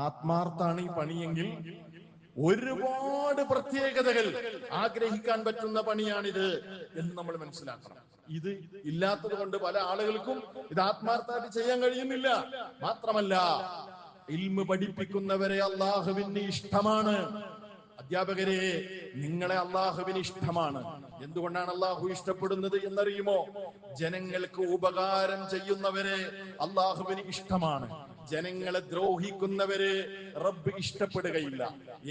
ആത്മാർത്ഥാണ് ഈ പണിയെങ്കിൽ ഒരുപാട് പ്രത്യേകതകൾ ആഗ്രഹിക്കാൻ പറ്റുന്ന പണിയാണിത് എന്ന് നമ്മൾ മനസ്സിലാക്കണം. ഇത് ഇല്ലാത്തത് കൊണ്ട് പല ആളുകൾക്കും ഇത് ആത്മാർത്ഥമായിട്ട് ചെയ്യാൻ കഴിയുന്നില്ല. മാത്രമല്ല, ഇൽമു പഠിപ്പിക്കുന്നവരെ അള്ളാഹുവിന് ഇഷ്ടമാണ്. അധ്യാപകരെ, നിങ്ങളെ അള്ളാഹുവിന് ഇഷ്ടമാണ്. എന്തുകൊണ്ടാണ് അള്ളാഹു ഇഷ്ടപ്പെടുന്നത് എന്നറിയുമോ? ജനങ്ങൾക്ക് ഉപകാരം ചെയ്യുന്നവരെ അള്ളാഹുവിന് ഇഷ്ടമാണ്. ജനങ്ങളെ ദ്രോഹിക്കുന്നവരെ റബ്ബ് ഇഷ്ടപ്പെടുകയില്ല.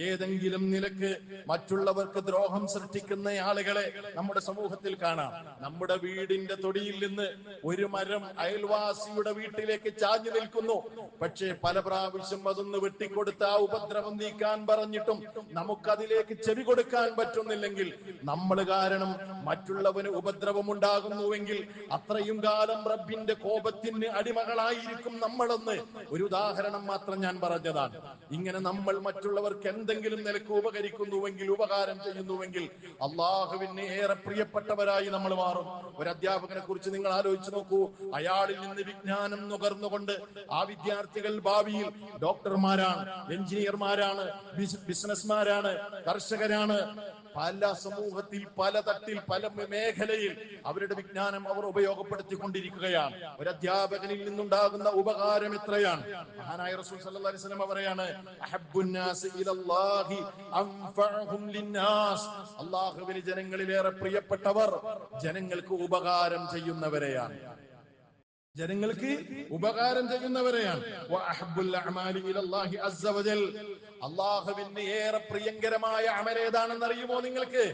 ഏതെങ്കിലും നിലക്ക് മറ്റുള്ളവർക്ക് ദ്രോഹം സൃഷ്ടിക്കുന്ന ആളുകളെ നമ്മുടെ സമൂഹത്തിൽ കാണാം. നമ്മുടെ വീടിന്റെ തൊടിയിൽ നിന്ന് ഒരു മരം അയൽവാസിയുടെ വീട്ടിലേക്ക് ചാഞ്ഞു നിൽക്കുന്നു. പക്ഷേ പല പ്രാവശ്യം അതൊന്ന് വെട്ടിക്കൊടുത്ത് ആ ഉപദ്രവം നീക്കാൻ പറഞ്ഞിട്ടും നമുക്കതിലേക്ക് ചെവി കൊടുക്കാൻ പറ്റുന്നില്ലെങ്കിൽ, നമ്മൾ കാരണം മറ്റുള്ളവന് ഉപദ്രവം ഉണ്ടാകുന്നുവെങ്കിൽ അത്രയും കാലം റബ്ബിന്റെ കോപത്തിന് അടിമകളായിരിക്കും നമ്മളെന്ന് ഒരു ഉദാഹരണം മാത്രം ഞാൻ പറഞ്ഞതാണ്. ഇങ്ങനെ നമ്മൾ മറ്റുള്ളവർക്ക് എന്തെങ്കിലും നിലക്ക് ഉപകരിക്കുന്നുവെങ്കിൽ, ഉപകാരം ചെയ്യുന്നുവെങ്കിൽ അള്ളാഹുവിന് ഏറെ പ്രിയപ്പെട്ടവരായി നമ്മൾ മാറും. ഒരു അധ്യാപകനെ കുറിച്ച് നിങ്ങൾ ആലോചിച്ച് നോക്കൂ. അയാളിൽ നിന്ന് വിജ്ഞാനം നുകർന്നുകൊണ്ട് ആ വിദ്യാർത്ഥികൾ ഭാവിയിൽ ഡോക്ടർമാരാണ്, എഞ്ചിനീയർമാരാണ്, ബിസിനസ്മാരാണ്, കർഷകരാണ്. പല സമൂഹത്തിൽ, പല തട്ടിൽ, പല മേഖലയിൽ അവരുടെ വിജ്ഞാനം അവർ ഉപയോഗപ്പെടുത്തിക്കൊണ്ടിരിക്കുകയാണ്. ഒരു അധ്യാപകനിൽ നിന്നുണ്ടാകുന്ന ഉപകാരം എത്രയാണ്. മഹാനായ റസൂൽ സല്ലല്ലാഹു അലൈഹി വസല്ലം പറയാണ്, അഹബ്ബുന്നാസി ഇലല്ലാഹി അൻഫഉഹും ലിന്നാസ്. അല്ലാഹുവിന് ജനങ്ങളിലേറെ പ്രിയപ്പെട്ടവർ ജനങ്ങൾക്ക് ഉപകാരം ചെയ്യുന്നവരെയാണ്. ജനങ്ങൾക്ക് ഉപകാരം ചെയ്യുന്നവരെയാണ്. അള്ളാഹുവിന് ഏറെ പ്രിയങ്കരമായ അമൽ ഏതാണെന്ന് അറിയുമോ നിങ്ങൾക്ക്?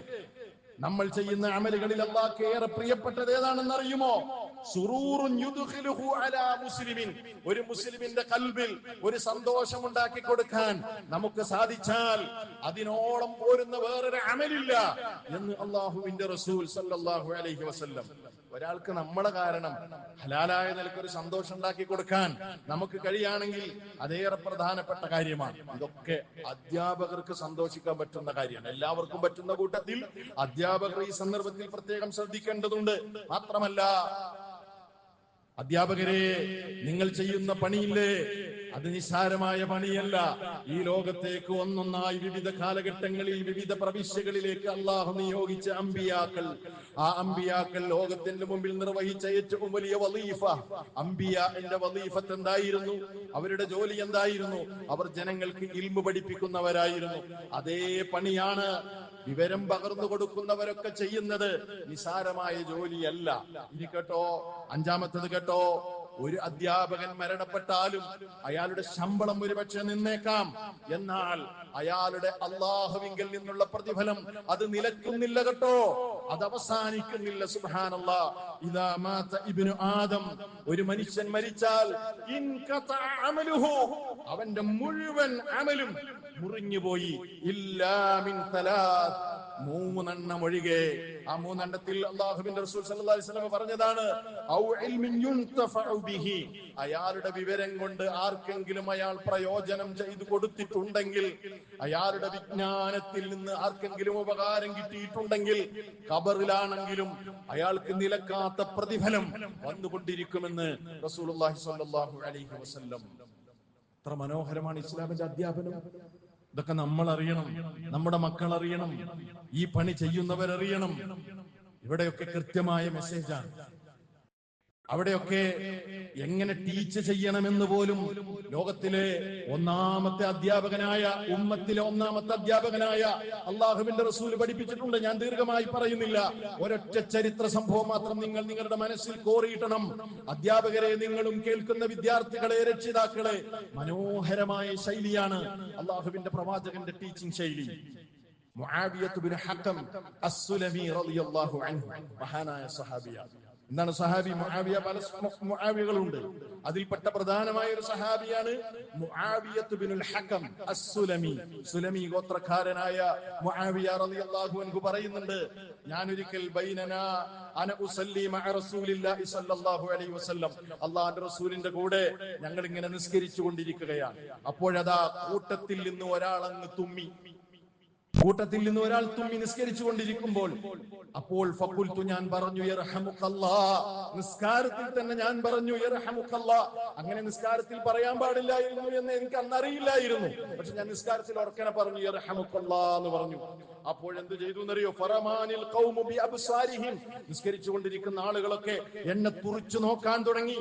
നമ്മൾ ചെയ്യുന്ന അമലുകളിൽ അള്ളാഹ്ക്ക് ഏറെ പ്രിയപ്പെട്ടത് ഏതാണെന്ന് അറിയുമോ? സുറൂറുൻ യുദ്ഖിലുഹു അലാ മുസ്ലിമിൻ. ഒരു മുസ്ലിമിന്റെ ഖൽബിൽ ഒരു സന്തോഷം ഉണ്ടാക്കി കൊടുക്കാൻ നമുക്ക് സാധിച്ചാൽ അതിനോളം പോരുന്ന വേറൊരു അമലില്ല എന്ന് അള്ളാഹുവിന്റെ റസൂൽ സല്ലല്ലാഹു അലൈഹി വസല്ലം. ഒരാൾക്ക് നമ്മളെ കാരണം ഹലാലായ നിലക്കൊരു സന്തോഷം ഉണ്ടാക്കി കൊടുക്കാൻ നമുക്ക് കഴിയുകയാണെങ്കിൽ അതേറെ പ്രധാനപ്പെട്ട കാര്യമാണ്. ഇതൊക്കെ അധ്യാപകർക്ക് സന്തോഷിക്കാൻ പറ്റുന്ന കാര്യമാണ്. എല്ലാവർക്കും പറ്റുന്ന കൂട്ടത്തിൽ അധ്യാപകർ ഈ സന്ദർഭത്തിൽ പ്രത്യേകം ശ്രദ്ധിക്കേണ്ടതുണ്ട്. മാത്രമല്ല, അധ്യാപകരെ, നിങ്ങൾ ചെയ്യുന്ന പണിയില്ലേ, അത് നിസ്സാരമായ പണിയല്ല. ഈ ലോകത്തേക്ക് ഒന്നൊന്നായി വിവിധ കാലഘട്ടങ്ങളിൽ വിവിധ പ്രവിശ്യകളിലേക്ക് അള്ളാഹു നിയോഗിച്ച അമ്പിയാക്കൾ, ആ അമ്പിയാക്കൾ ലോകത്തിന്റെ മുമ്പിൽ നിർവഹിച്ച ഏറ്റവും വലിയ വലീഫ, അമ്പിയാന്റെ വലീഫത്ത് എന്തായിരുന്നു? അവരുടെ ജോലി എന്തായിരുന്നു? അവർ ജനങ്ങൾക്ക് ഇൽമു പഠിപ്പിക്കുന്നവരായിരുന്നു. അതേ പണിയാണ് വിവരം പകർന്നു കൊടുക്കുന്നവരൊക്കെ ചെയ്യുന്നത്. നിസാരമായ ജോലിയല്ല. ഇനി കേട്ടോ, അഞ്ചാമത്തത് കേട്ടോ. ഒരു അധ്യാപകൻ മരണപ്പെട്ടാലും അയാളുടെ ശമ്പളം ഒരുപക്ഷെ നിന്നേക്കാം, എന്നാൽ അയാളുടെ അള്ളാഹുവിങ്കിൽ നിന്നുള്ള പ്രതിഫലം അത് നിലക്കുന്നില്ല കേട്ടോ, അത് അവസാനിക്കുന്നില്ല. സുബ്ഹാനല്ലാഹ്. ഇദാ മാത ഇബ്നു ആദം, ഒരു മനുഷ്യൻ മരിച്ചാൽ ഇൻഖതഅ അമലുഹു, അവന്റെ മുഴുവൻ അമലും മുറിഞ്ഞുപോയി. ഇല്ലാ മിൻ തലാത്ത്, മൂന്നെണ്ണം ഒഴികെ. ആ മൂന്നെണ്ണത്തിൽ അല്ലാഹുവിന്റെ റസൂൽ സല്ലല്ലാഹു അലൈഹി വസല്ലം പറഞ്ഞതാണ്, ഔ ഇൽമിൻ യുൻതഫഉ ബിഹി, അയാളുടെ വിവരം കൊണ്ട് ആർക്കെങ്കിലും അയാൾ പ്രയോജനം ചെയ്തു കൊടുത്തിട്ടുണ്ടെങ്കിൽ, അയാളുടെ വിജ്ഞാനത്തിൽ നിന്ന് ആർക്കെങ്കിലും ഉപകാരം കിട്ടിയിട്ടുണ്ടെങ്കിൽ, ഖബറിലാണെങ്കിലും അയാൾക്ക് നിലക്കാത്ത പ്രതിഫലം വന്നുകൊണ്ടിരിക്കുമെന്ന് റസൂലുള്ളാഹി സ്വല്ലല്ലാഹു അലൈഹി വസല്ലം. എത്ര മനോഹരമാണ് ഇസ്ലാമിന്റെ അധ്യാപനം. ഇതൊക്കെ നമ്മൾ അറിയണം, നമ്മുടെ മക്കൾ അറിയണം, ഈ പണി ചെയ്യുന്നവരറിയണം. ഇവിടെയൊക്കെ കൃത്യമായ മെസ്സേജാണ്. അവിടെയൊക്കെ എങ്ങനെ ടീച്ച് ചെയ്യണമെന്ന് പോലും ലോകത്തിലെ ഒന്നാമത്തെ അധ്യാപകനായ, ഉമ്മത്തിലെ ഒന്നാമത്തെ അധ്യാപകനായ അള്ളാഹുവിന്റെ റസൂൽ പഠിപ്പിച്ചിട്ടുണ്ട്. ഞാൻ ദീർഘമായി പറയുന്നില്ല. ഒരൊറ്റ ചരിത്ര സംഭവം മാത്രം നിങ്ങൾ നിങ്ങളുടെ മനസ്സിൽ കോറിയിട്ടണം. അധ്യാപകരെ, നിങ്ങളും കേൾക്കുന്ന വിദ്യാർത്ഥികളെ, രക്ഷിതാക്കളെ, മനോഹരമായ ശൈലിയാണ് അള്ളാഹുവിന്റെ പ്രവാചകന്റെ ടീച്ചിങ് ശൈലി. മുആവിയത്ത് ബിൻ ഹഖം അസ്സുലമി റളിയല്ലാഹു അൻഹു, മഹാനായ സഹാബിയാണ്. എന്താണ് സഹാബി? മുആവിയ, പല മുആവിയകളുണ്ട്. അതിൽപ്പെട്ട പ്രധാനമായ ഒരു സഹാബിയാണ് മുആവിയത്ത് ബിനുൽ ഹഖം അസ്സുലമി. സുലമി ഗോത്രക്കാരനായ മുആവിയ റളിയല്ലാഹു അൻഹു പറയുന്നുണ്ട്, ഞാൻ ഒരിക്കൽ ബൈനനാ അന ഉസല്ലി മഅ റസൂലില്ലാഹി സ്വല്ലല്ലാഹു അലൈഹി വസല്ലം, അല്ലാഹുവിന്റെ റസൂലിന്റെ കൂടെ ഞങ്ങൾ ഇങ്ങനെ നിസ്കരിച്ചു കൊണ്ടിരിക്കുകയാണ്. അപ്പോഴതാ കൂട്ടത്തിൽ നിന്ന് ഒരാൾ അങ്ങ് തുമ്മി. കൂട്ടത്തിൽ നിന്ന് ഒരാൾ തുമ്മി നിസ്കരിച്ചു കൊണ്ടിരിക്കുമ്പോൾ, അപ്പോൾ ഫഖുൽതു, ഞാൻ പറഞ്ഞു, യർഹമുക്കല്ലാഹ്, നിസ്കാരത്തിൽ തന്നെ ഞാൻ പറഞ്ഞു യർഹമുക്കല്ലാഹ്. അങ്ങനെ നിസ്കാരത്തിൽ പറയാൻ പാടില്ലായിരുന്നു എന്ന് എനിക്ക് അന്ന് അറിയില്ലായിരുന്നു. പക്ഷെ ഞാൻ നിസ്കാരത്തിൽ ഉറക്കനെ പറഞ്ഞു യർഹമുക്കല്ലാഹ് എന്ന് പറഞ്ഞു. അപ്പോഴെന്ത് ചെയ്തു എന്നറിയോ? ഫറമാനിൽ ഖൗമു ബി അബ്സാരിഹിം, നിസ്കരിച്ചു കൊണ്ടിരിക്കുന്ന ആളുകളൊക്കെ എന്നെ തുറിച്ചു നോക്കാൻ തുടങ്ങി.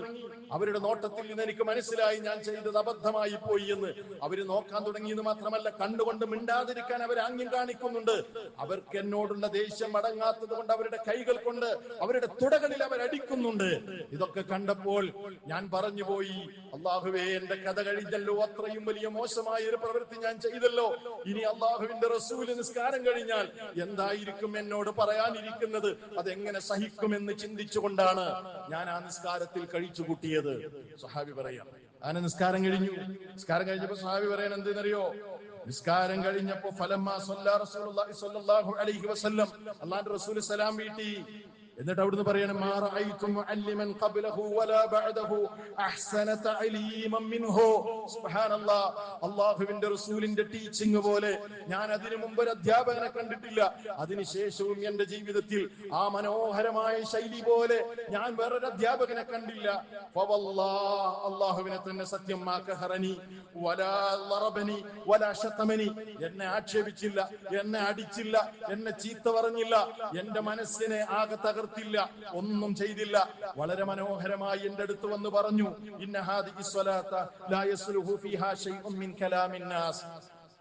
അവരുടെ നോട്ടത്തിൽ നിന്ന് എനിക്ക് മനസ്സിലായി ഞാൻ ചെയ്തത് അബദ്ധമായി പോയി എന്ന്. അവര് നോക്കാൻ തുടങ്ങി എന്ന് മാത്രമല്ല, കണ്ണുകൊണ്ട് മിണ്ടാതിരിക്കാൻ അവർ ആംഗ്യം കാണിക്കുന്നുണ്ട്. അവർക്ക് എന്നോടുള്ള ദേഷ്യം അടങ്ങാത്തത് കൊണ്ട് അവരുടെ കൈകൾ കൊണ്ട് അവരുടെ തുടകളിൽ അവർ അടിക്കുന്നുണ്ട്. ഇതൊക്കെ കണ്ടപ്പോൾ ഞാൻ പറഞ്ഞുപോയി, അള്ളാഹുവേ, എന്റെ കഥ കഴിഞ്ഞല്ലോ, അത്രയും വലിയ മോശമായ ഒരു പ്രവൃത്തി ഞാൻ ചെയ്തല്ലോ. ഇനി അള്ളാഹുവിന്റെ റസൂല് നിസ്കാരം കഴിഞ്ഞാൽ എന്തായിരിക്കും എന്നോട് പറയാനിരിക്കുന്നത്, അതെങ്ങനെ സഹിക്കുമെന്ന് ചിന്തിച്ചുകൊണ്ടാണ് ഞാൻ ആ നിസ്കാരത്തിൽ കഴിച്ചു കൂട്ടിയത്. സ്വഹാബി പറയാം, അങ്ങനെ നിസ്കാരം കഴിഞ്ഞു. നിസ്കാരം കഴിഞ്ഞപ്പോ സ്വഹാബി പറയാൻ എന്തെന്നറിയോ? നിസ്കാരം കഴിഞ്ഞപ്പോ ഫലമ്മാ സല്ലല്ലാ റസൂലുള്ളാഹി സ്വല്ലല്ലാഹു അലൈഹി വസല്ലം, അല്ലാഹുവിന്റെ റസൂൽ സലാം വീട്ടി. എന്നിട്ട് അവിടുന്ന് പറയണം, മാ റഅയ്തു മുഅല്ലിമൻ ഖബ്ലഹു വലാ ബഅദഹു അഹ്സന തഅലീമൻ മിൻഹു. സുബ്ഹാനല്ലാഹ്, അല്ലാഹുവിന്റെ റസൂലിന്റെ ടീച്ചിങ് പോലെ ഞാൻ അതിനു മുമ്പ് ഒരു അധ്യാപകനെ കണ്ടിട്ടില്ല. അതിനുശേഷവും എന്റെ ജീവിതത്തിൽ ആ മനോഹരമായ ശൈലി പോലെ ഞാൻ വേറൊരു അധ്യാപകനെ കണ്ടില്ല. ഫവല്ലാഹ്, അല്ലാഹുവിനെ തന്നെ സത്യം, മാ കഹറനി വലാ ലറബനി വലാ ശതമനി, എന്നെ ആക്ഷേപിച്ചില്ല, എന്നെ അടിച്ചില്ല, എന്നെ ചീത്ത പറഞ്ഞില്ല, എന്റെ മനസ്സിനെ ആകെ തകർത്തില്ല, ഒന്നും ചെയ്തില്ല. വളരെ മനോഹരമായി എന്റെ അടുത്ത് വന്ന് പറഞ്ഞു, ഇന്ന ഹാദിഹി സ്വലാത്ത ലാ യസ്ലുഹു ഫീഹാ ശൈഉം മിൻ കലാമിൻ നാസ്.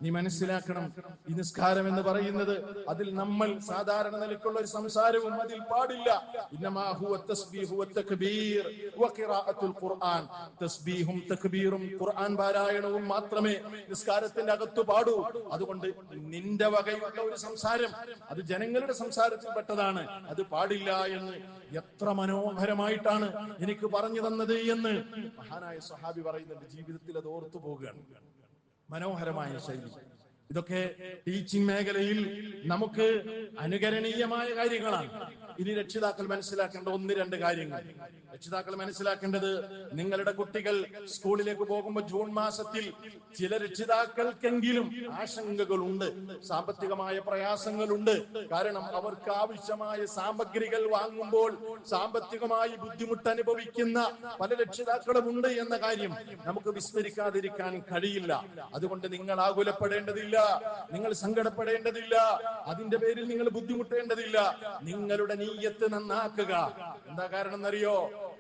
നീ മനസ്സിലാക്കണം, ഈ നിസ്കാരം എന്ന് പറയുന്നത് അതിൽ നമ്മൾ സാധാരണ നിലക്കുള്ള ഒരു സംസാരവും അതിൽ പാടില്ല. ഇന്നമാ ഹുവ തസ്ബീഹു വത്തക്ബീർ വഖിറാഅത്തുൽ ഖുർആൻ. തസ്ബീഹും തക്ബീറും ഖുർആൻ പാരായണവും മാത്രമേ നിസ്കാരത്തിന്റെ അകത്ത് പാടൂ. അതുകൊണ്ട് നിന്റെ വകയുള്ള ഒരു സംസാരം അത് ജനങ്ങളുടെ സംസാരത്തിൽ പെട്ടതാണ്, അത് പാടില്ല എന്ന് എത്ര മനോഹരമായിട്ടാണ് എനിക്ക് പറഞ്ഞു തന്നത് എന്ന് മഹാനായ സ്വഹാബി പറയുന്നുണ്ട്. ജീവിതത്തിൽ അത് ഓർത്തു പോകുകയാണ്. മനോഹരമായ ശൈലി. ഇതൊക്കെ ടീച്ചിങ് മേഖലയിൽ നമുക്ക് അനുകരണീയമായ കാര്യങ്ങളാണ്. ഇനി രക്ഷിതാക്കൾ മനസ്സിലാക്കേണ്ട ഒന്ന് രണ്ട് കാര്യങ്ങൾ. രക്ഷിതാക്കൾ മനസ്സിലാക്കേണ്ടത്, നിങ്ങളുടെ കുട്ടികൾ സ്കൂളിലേക്ക് പോകുമ്പോൾ ജൂൺ മാസത്തിൽ ചില രക്ഷിതാക്കൾക്കെങ്കിലും ആശങ്കകളുണ്ട്, സാമ്പത്തികമായ പ്രയാസങ്ങളുണ്ട്. കാരണം അവർക്ക് ആവശ്യമായ സാമഗ്രികൾ വാങ്ങുമ്പോൾ സാമ്പത്തികമായി ബുദ്ധിമുട്ട് അനുഭവിക്കുന്ന പല രക്ഷിതാക്കളും ഉണ്ട് എന്ന കാര്യം നമുക്ക് വിസ്മരിക്കാതിരിക്കാൻ കഴിയില്ല. അതുകൊണ്ട് നിങ്ങൾ ആകുലപ്പെടേണ്ടതില്ല, നിങ്ങൾ സങ്കടപ്പെടേണ്ടതില്ല, അതിന്റെ പേരിൽ നിങ്ങൾ ബുദ്ധിമുട്ടേണ്ടതില്ല. നിങ്ങളുടെ നീയത്ത് നന്നാക്കുക. എന്താ കാരണം എന്നറിയോ?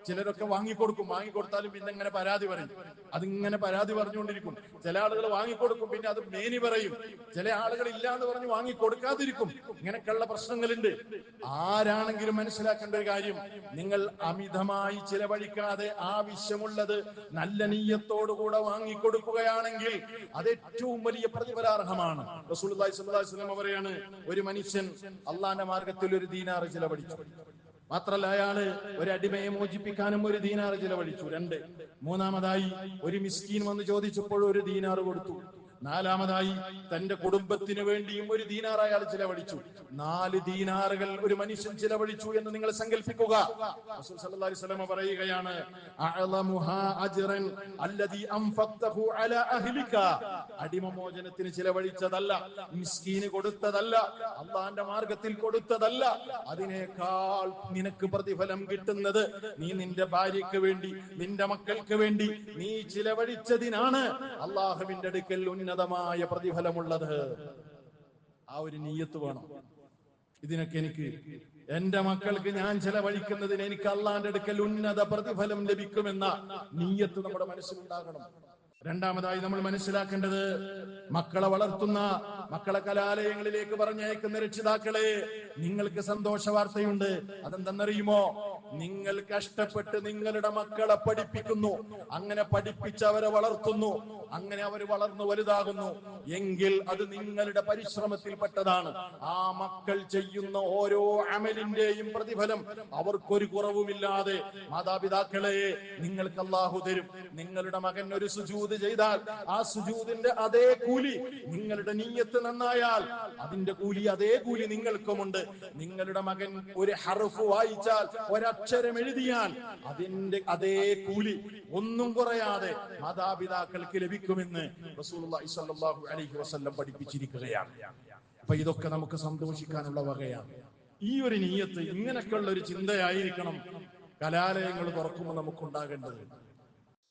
ചിലരൊക്കെ വാങ്ങിക്കൊടുക്കും, വാങ്ങിക്കൊടുത്താലും പിന്നെ ഇങ്ങനെ പരാതി പറയും, അതിങ്ങനെ പരാതി പറഞ്ഞുകൊണ്ടിരിക്കും. ചില ആളുകൾ വാങ്ങിക്കൊടുക്കും, പിന്നെ അത് മേനി പറയും. ചില ആളുകൾ ഇല്ല എന്ന് പറഞ്ഞ് വാങ്ങിക്കൊടുക്കാതിരിക്കും. ഇങ്ങനെയൊക്കെയുള്ള പ്രശ്നങ്ങളുണ്ട്. ആരാണെങ്കിലും മനസ്സിലാക്കേണ്ട ഒരു കാര്യം, നിങ്ങൾ അമിതമായി ചിലവഴിക്കാതെ ആവശ്യമുള്ളത് നല്ല നീയത്തോടുകൂടെ വാങ്ങിക്കൊടുക്കുകയാണെങ്കിൽ അത് ഏറ്റവും വലിയ പ്രതിഫലാർഹമാണ്. റസൂലുള്ളാഹി സ്വല്ലല്ലാഹു അലൈഹി വസല്ലം പറയാണ്, ഒരു മനുഷ്യൻ അള്ളാന്റെ മാർഗത്തിൽ ഒരു ദീനാർ ചിലവഴിച്ചു. മാത്രല്ല, അയാള് ഒരു അടിമയെ മോചിപ്പിക്കാനും ഒരു ദീനാർ ചിലവഴിച്ചു. 2. മൂന്നാമതായി ഒരു മിസ്കീൻ വന്ന് ചോദിച്ചപ്പോൾ ഒരു ദീനാർ കൊടുത്തു. 4-മതായി തന്റെ കുടുംബത്തിന് വേണ്ടിയും ഒരു ദീനാർ അയാൾ ചിലവഴിച്ചു. 4 ദീനാറുകൾ ഒരു മനുഷ്യൻ ചിലവഴിച്ചു എന്ന് നിങ്ങൾ സങ്കല്പിക്കുക. റസൂൽ സല്ലല്ലാഹു അലൈഹി വസല്ലം പറയുകയാണ്, അഅലമുഹാ അജ്റൻ അല്ലദീ അൻഫഖ്തഹു അലാ അഹ്ലിക. അടിമമോചനത്തിന് ചിലവഴിച്ചതല്ല, മിസ്കീന് കൊടുത്തതല്ല, അള്ളാന്റെ മാർഗത്തിൽ കൊടുത്തതല്ല, അതിനേക്കാൾ നിനക്ക് പ്രതിഫലം കിട്ടുന്നത് നീ നിന്റെ ഭാര്യയ്ക്ക് വേണ്ടി, നിന്റെ മക്കൾക്ക് വേണ്ടി നീ ചിലവഴിച്ചതിനാണ് അള്ളാഹുവിന്റെ അടുക്കൽ ഉന്നതമായ പ്രതിഫലമുള്ളത്. ആ ഒരു നീയത്ത് വേണം. ഇതിനൊക്കെ എനിക്ക്, എന്റെ മക്കൾക്ക് ഞാൻ ചിലവഴിക്കുന്നതിന് എനിക്ക് അള്ളാന്റെ അടുക്കൽ ഉന്നത പ്രതിഫലം ലഭിക്കുമെന്ന നീയത്ത് നമ്മുടെ മനസ്സിലുണ്ടാകണം. 2-മതായി നമ്മൾ മനസ്സിലാക്കേണ്ടത്, മക്കളെ വളർത്തുന്ന, മക്കളെ കലാലയങ്ങളിലേക്ക് പറഞ്ഞയക്കുന്ന രക്ഷിതാക്കളെ, നിങ്ങൾക്ക് സന്തോഷ വാർത്തയുണ്ട്. അതെന്തെന്നറിയുമോ? നിങ്ങൾ കഷ്ടപ്പെട്ട് നിങ്ങളുടെ മക്കളെ പഠിപ്പിക്കുന്നു, അങ്ങനെ പഠിപ്പിച്ചവരെ വളർത്തുന്നു, അങ്ങനെ അവർ വളർന്നു വലുതാകുന്നു എങ്കിൽ അത് നിങ്ങളുടെ പരിശ്രമത്തിൽപ്പെട്ടതാണ്. ആ മക്കൾ ചെയ്യുന്ന ഓരോ അമലിന്റെയും പ്രതിഫലം അവർക്കൊരു കുറവുമില്ലാതെ മാതാപിതാക്കളെ നിങ്ങൾക്ക് അല്ലാഹു തരും. നിങ്ങളുടെ മകൻ ഒരു സുജൂദ് ചെയ്താൽ ആ സുജൂദിന്റെ അതേ കൂലി, നിങ്ങളുടെ നീയത്ത് നന്നായാൽ അതിന്റെ കൂലി, അതേ കൂലി നിങ്ങൾക്കുമുണ്ട്. നിങ്ങളുടെ മകൻ ഒരു ഹർഫ് വായിച്ചാൽ, ഒരക്ഷരം എഴുതിയാൽ അതിന്റെ അതേ കൂലി ഒന്നും കുറയാതെ മാതാപിതാക്കൾക്ക് ലഭിക്കുമെന്ന് റസൂലുള്ളാഹി സ്വല്ലല്ലാഹു അലൈഹി വസല്ലം പഠിപ്പിച്ചിരിക്കുകയാണ്. അപ്പൊ ഇതൊക്കെ നമുക്ക് സന്തോഷിക്കാനുള്ള വകയാണ്. ഈ ഒരു നീയത്ത്, ഇങ്ങനെയൊക്കെയുള്ള ഒരു ചിന്തയായിരിക്കണം കലാലയങ്ങൾ തുറക്കുമ്പോൾ നമുക്കുണ്ടാകേണ്ടത്.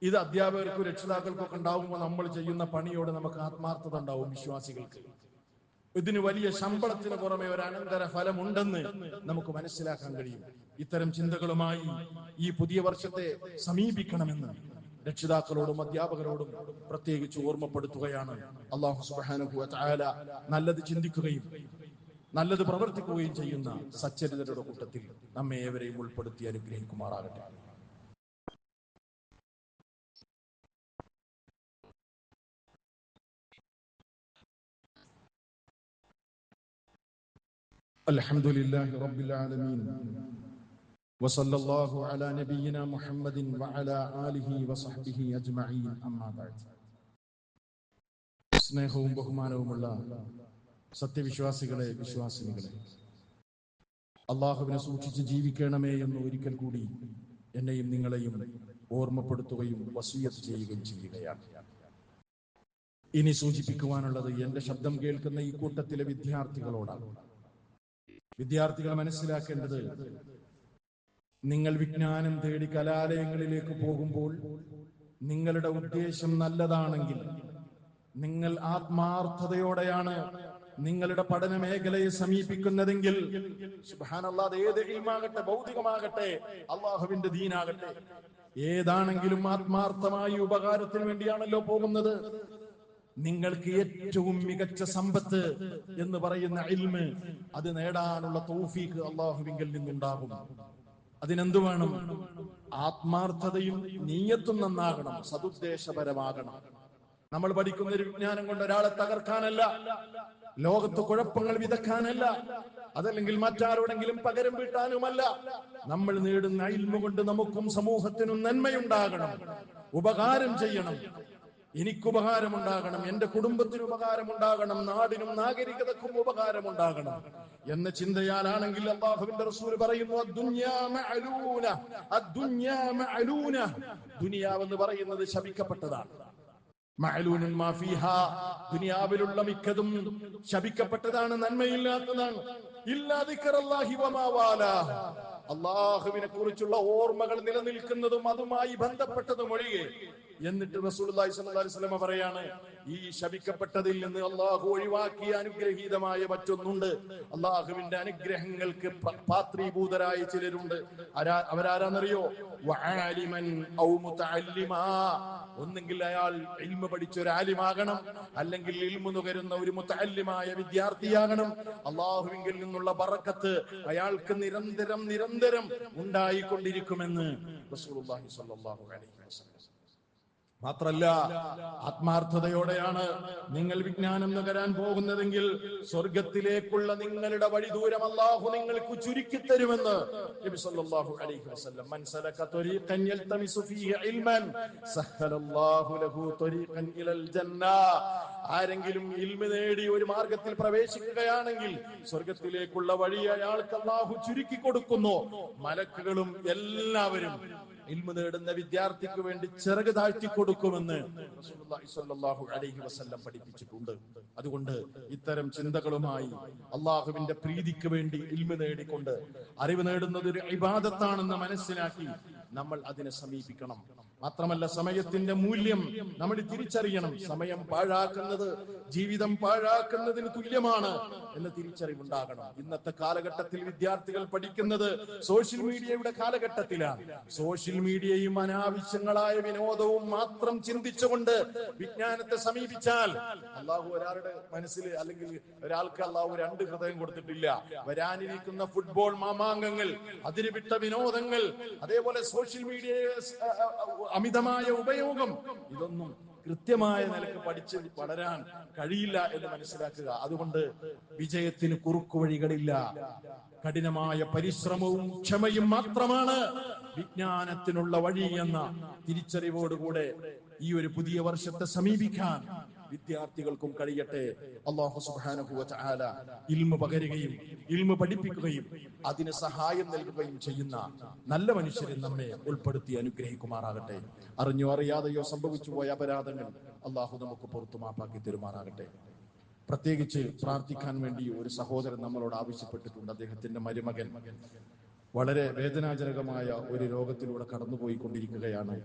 ഇത് അധ്യാപകർക്കും രക്ഷിതാക്കൾക്കും ഒക്കെ ഉണ്ടാവുമ്പോൾ നമ്മൾ ചെയ്യുന്ന പണിയോട് നമുക്ക് ആത്മാർത്ഥത ഉണ്ടാവും. വിശ്വാസികൾക്ക് ഇതിന് വലിയ ശമ്പളത്തിന് പുറമെ ഒരു അനന്തര ഫലമുണ്ടെന്ന് നമുക്ക് മനസ്സിലാക്കാൻ കഴിയും. ഇത്തരം ചിന്തകളുമായി ഈ പുതിയ വർഷത്തെ സമീപിക്കണമെന്ന് രക്ഷിതാക്കളോടും അധ്യാപകരോടും പ്രത്യേകിച്ച് ഓർമ്മപ്പെടുത്തുകയാണ്. അല്ലാഹു സുബ്ഹാനഹു വ തആല നല്ലത് ചിന്തിക്കുകയും നല്ലത് പ്രവർത്തിക്കുകയും ചെയ്യുന്ന സച്ചരിതരുടെ കൂട്ടത്തിൽ നമ്മെ ഏവരെയും ഉൾപ്പെടുത്തി അനുഗ്രഹിക്കുമാറാകട്ടെ. അൽഹംദുലില്ലാഹി റബ്ബിൽ ആലമീൻ വസല്ലല്ലാഹു അലാ നബിയിനാ മുഹമ്മദിൻ വഅലാ ആലിഹി വസഹ്ബിഹി അജ്മഈൻ. അമ്മാ ബഅദ്. സ്നേഹവും ബഹുമാനവുമുള്ള സത്യവിശ്വാസികളെ, വിശ്വാസിനികളെ, അള്ളാഹുവിനെ സൂക്ഷിച്ച് ജീവിക്കണമേ എന്ന് ഒരിക്കൽ കൂടി എന്നെയും നിങ്ങളെയും ഓർമ്മപ്പെടുത്തുകയും വസിയത്ത് ചെയ്യുകയും ചെയ്യുകയാണ്. ഇനി സൂചിപ്പിക്കുവാനുള്ളത് എന്റെ ശബ്ദം കേൾക്കുന്ന ഈ കൂട്ടത്തിലെ വിദ്യാർത്ഥികളോടാണ്. വിദ്യാർത്ഥികൾ മനസ്സിലാക്കേണ്ടത്, നിങ്ങൾ വിജ്ഞാനം തേടി കലാലയങ്ങളിലേക്ക് പോകുമ്പോൾ നിങ്ങളുടെ ഉദ്ദേശം നല്ലതാണെങ്കിൽ, നിങ്ങൾ ആത്മാർത്ഥതയോടെയാണ് നിങ്ങളുടെ പഠന മേഖലയെ സമീപിക്കുന്നതെങ്കിൽ, സുബ്ഹാനല്ലാഹ്, അത് ഏത് ഇൽമാകട്ടെ, ഭൗതികമാകട്ടെ, അള്ളാഹുവിന്റെ ദീനാകട്ടെ, ഏതാണെങ്കിലും ആത്മാർത്ഥമായി ഉപകാരത്തിന് വേണ്ടിയാണല്ലോ പോകുന്നത്. നിങ്ങൾക്ക് ഏറ്റവും മികച്ച സമ്പത്ത് എന്ന് പറയുന്ന ഇൽമ്, അത് നേടാനുള്ള തൗഫീഖ് അള്ളാഹുവിങ്കൽ നിന്നുണ്ടാകും. അതിനെന്തു വേണം? ആത്മാർത്ഥതയും നീയത്തും നന്നാകണം, സതുദ്ദേശപരമാകണം. നമ്മൾ പഠിക്കുന്ന ഒരു വിജ്ഞാനം കൊണ്ട് ഒരാളെ തകർക്കാനല്ല, ലോകത്ത് കുഴപ്പങ്ങൾ വിതക്കാനല്ല, അതല്ലെങ്കിൽ മറ്റാരോടെങ്കിലും പകരം വീട്ടാനുമല്ല. നമ്മൾ നേടുന്ന ഇൽമു കൊണ്ട് നമുക്കും സമൂഹത്തിനും നന്മയുണ്ടാകണം, ഉപകാരം ചെയ്യണം. എനിക്ക് ഉപകാരമുണ്ടാകണം, എന്റെ കുടുംബത്തിന് ഉപകാരമുണ്ടാകണം, നാടിനും നാഗരികതക്കും ഉപകാരമുണ്ടാകണം എന്ന ചിന്തയാലാണെങ്കിൽ അല്ലാഹുവിന്റെ റസൂൽ പറയുന്നു, അദ്ദുനിയാ മഅലൂന, അദ്ദുനിയാ മഅലൂന, ദുനിയാവെന്ന് പറയുന്നത് ശപിക്കപ്പെട്ടതാണ്. മഅലൂനുൻ മാ ഫീഹാ, ദുനിയാവിലുള്ള മിക്കതും ശപിക്കപ്പെട്ടതാണ്, നന്മയില്ലാത്തതാണ്. ഇല്ലാ ദിക്റല്ലാഹി വമാ വാലാ, അല്ലാഹുവിനെ കുറിച്ചുള്ള ഓർമ്മകൾ നിലനിൽക്കുന്നതും അതുമായി ബന്ധപ്പെട്ടതും ഒഴികെ. എന്നിട്ട് റസൂലുള്ളാഹി സ്വല്ലല്ലാഹു അലൈഹി വസല്ലം പറയാണ്, ഈ ശപിക്കപ്പെട്ടതിൽ നിന്ന് അല്ലാഹു ഒഴിവാക്കിയ അനുഗ്രഹീതമായ മറ്റൊന്നുണ്ട്. അല്ലാഹുവിന്റെ അനുഗ്രഹങ്ങൾക്ക് പാത്രീഭൂതരായ ചിലരുണ്ട്. അവരാരാന്നറിയോ? വആലിമൻ ഔ മുതഅല്ലിമാ, ഒന്നെങ്കിൽ അയാൾ ഇൽമു പഠിച്ച ഒരു ആലിമാകണം, അല്ലെങ്കിൽ ഇൽമു നുകരുന്ന ഒരു മുതഅല്ലിമായ വിദ്യാർത്ഥിയാകണം. അല്ലാഹുവിങ്കിൽ നിന്നുള്ള ബറക്കത്ത് അയാൾക്ക് നിരന്തരം നിരന്തരം ഉണ്ടായിക്കൊണ്ടിരിക്കുമെന്ന് റസൂലുള്ളാഹി സ്വല്ലല്ലാഹു അലൈഹി വസല്ലം. മാത്രല്ല, ആത്മാർത്ഥതയോടെയാണ് നിങ്ങൾ വിജ്ഞാനം നുകരാൻ പോകുന്നതെങ്കിൽ സ്വർഗത്തിലേക്കുള്ള നിങ്ങളുടെ വഴി ദൂരം അല്ലാഹു നിങ്ങൾക്ക് ചുരുക്കിത്തരുമെന്ന് നബി സല്ലല്ലാഹു അലൈഹി വസല്ലം. മൻ സലക ത്വരീഖൻ യൽതമിസു ഫീഹി ഇൽമൻ സഹലല്ലാഹു ലഹു ത്വരീഖൻ ഇലൽ ജന്ന. ആരെങ്കിലും ഇൽമു നേടി ഒരു മാർഗത്തിൽ പ്രവേശിക്കുകയാണെങ്കിൽ സ്വർഗത്തിലേക്കുള്ള വഴി അയാൾക്ക് അല്ലാഹു ചുരുക്കി കൊടുക്കുന്നു. മലക്കുകളും എല്ലാവരും ഇൽമു നേടുന്ന വിദ്യാർത്ഥിക്ക് വേണ്ടി ചിറക് താഴ്ത്തി കൊടുക്കുമെന്ന് റസൂലുള്ളാഹി സ്വല്ലല്ലാഹു അലൈഹി വസല്ലം പഠിപ്പിച്ചിട്ടുണ്ട്. അതുകൊണ്ട് ഇത്തരം ചിന്തകളുമായി അള്ളാഹുവിന്റെ പ്രീതിക്ക് വേണ്ടി ഇൽമു നേടിക്കൊണ്ട് അറിവ് നേടുന്നത് ഒരു ഇബാദത്താണെന്ന് മനസ്സിലാക്കി നമ്മൾ അതിനെ സമീപിക്കണം. മാത്രമല്ല, സമയത്തിന്റെ മൂല്യം നമ്മൾ തിരിച്ചറിയണം. സമയം പാഴാക്കുന്നത് ജീവിതം പാഴാക്കുന്നതിന് തുല്യമാണ് എന്ന തിരിച്ചറിവുണ്ടാകണം. ഇന്നത്തെ കാലഘട്ടത്തിൽ വിദ്യാർത്ഥികൾ പഠിക്കുന്നത് സോഷ്യൽ മീഡിയയുടെ കാലഘട്ടത്തിലാണ്. സോഷ്യൽ മീഡിയയും അനാവശ്യങ്ങളായ വിനോദവും മാത്രം ചിന്തിച്ചുകൊണ്ട് വിജ്ഞാനത്തെ സമീപിച്ചാൽ, അള്ളാഹു ഒരാളുടെ മനസ്സിൽ, അല്ലെങ്കിൽ ഒരാൾക്ക് അള്ളാഹു രണ്ട് ഹൃദയം കൊടുത്തിട്ടില്ല. വരാനിരിക്കുന്ന ഫുട്ബോൾ മാമാങ്കങ്ങൾ, അതിരുവിട്ട വിനോദങ്ങൾ, അതേപോലെ സോഷ്യൽ മീഡിയ അമിതമായ ഉപയോഗം, ഇതൊന്നും കൃത്യമായ നിലക്ക് പഠിച്ച് വളരാൻ കഴിയില്ല എന്ന് മനസ്സിലാക്കുക. അതുകൊണ്ട് വിജയത്തിന് കുറുക്കു വഴികളില്ല. കഠിനമായ പരിശ്രമവും ക്ഷമയും മാത്രമാണ് വിജ്ഞാനത്തിനുള്ള വഴി എന്ന തിരിച്ചറിവോടുകൂടെ ഈ ഒരു പുതിയ വർഷത്തെ സമീപിക്കാൻ വിദ്യാർത്ഥികൾക്കും കഴിയട്ടെ. അല്ലാഹു സുബ്ഹാനഹു വ തആല ഇൽമു പകരുകയും ഇൽമു പഠിപ്പിക്കുകയും അതിന് സഹായം നൽകുകയും ചെയ്യുന്ന നല്ല മനുഷ്യരെ നമ്മെ ഉൾപ്പെടുത്തി അനുഗ്രഹിക്കുമാറാകട്ടെ. അറിഞ്ഞോ അറിയാതെയോ സംഭവിച്ചു പോയ അപരാധങ്ങൾ അല്ലാഹു നമുക്ക് പുറത്തു മാപ്പാക്കി തരുമാറാകട്ടെ. പ്രത്യേകിച്ച് പ്രാർത്ഥിക്കാൻ വേണ്ടി ഒരു സഹോദരൻ നമ്മളോട് ആവശ്യപ്പെട്ടിട്ടുണ്ട്. അദ്ദേഹത്തിന്റെ മരുമകൻ വളരെ വേദനാജനകമായ ഒരു രോഗത്തിലൂടെ കടന്നുപോയിക്കൊണ്ടിരിക്കുകയാണ്.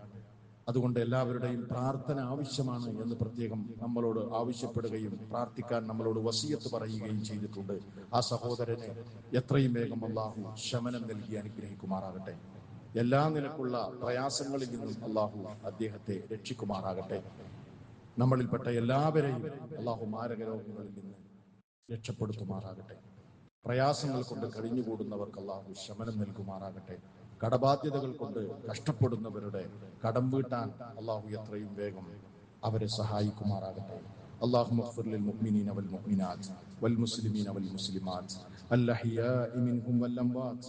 അതുകൊണ്ട് എല്ലാവരുടെയും പ്രാർത്ഥന ആവശ്യമാണ് എന്ന് പ്രത്യേകം നമ്മളോട് ആവശ്യപ്പെടുകയും പ്രാർത്ഥിക്കാൻ നമ്മളോട് വസിയത്ത് പറയുകയും ചെയ്തിട്ടുണ്ട്. ആ സഹോദരന് എത്രയും വേഗം അല്ലാഹു ശമനം നൽകി അനുഗ്രഹിക്കുമാറാകട്ടെ. എല്ലാ നിലക്കുള്ള പ്രയാസങ്ങളിൽ നിന്നും അള്ളാഹു അദ്ദേഹത്തെ രക്ഷിക്കുമാറാകട്ടെ. നമ്മളിൽപ്പെട്ട എല്ലാവരെയും അള്ളാഹു മാരക രോഗങ്ങളിൽ നിന്ന് രക്ഷപ്പെടുത്തുമാറാകട്ടെ. പ്രയാസങ്ങൾ കൊണ്ട് കഴിഞ്ഞുകൂടുന്നവർക്ക് അള്ളാഹു ശമനം നൽകുമാറാകട്ടെ. കടബാധ്യതകൾ കൊണ്ട് കഷ്ടപ്പെടുന്നവരുടെ കടം വീട്ടാൻ അള്ളാഹു എത്രയും വേഗം അവരെ സഹായിക്കുമാറാകട്ടെ. اللهم اغفر للمؤمنين والمؤمنات والمسلمين والمسلمات الأحياء منهم والأموات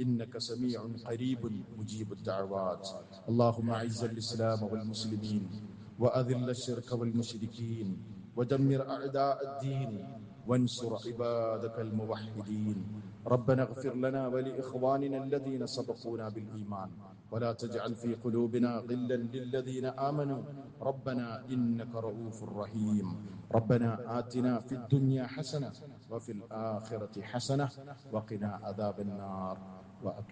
إنك سميع قريب مجيب الدعوات. اللهم أعز الإسلام والمسلمين وأذل الشرك والمشركين ودمر أعداء الدين وانصر عبادك الموحدين. ربنا اغفر لنا ولإخواننا الذين سبقونا بالإيمان ولا تجعل في قلوبنا غلا للذين آمنوا ربنا إنك رؤوف رحيم. ربنا آتنا في الدنيا حسنة وفي الآخرة حسنة وقنا عذاب النار.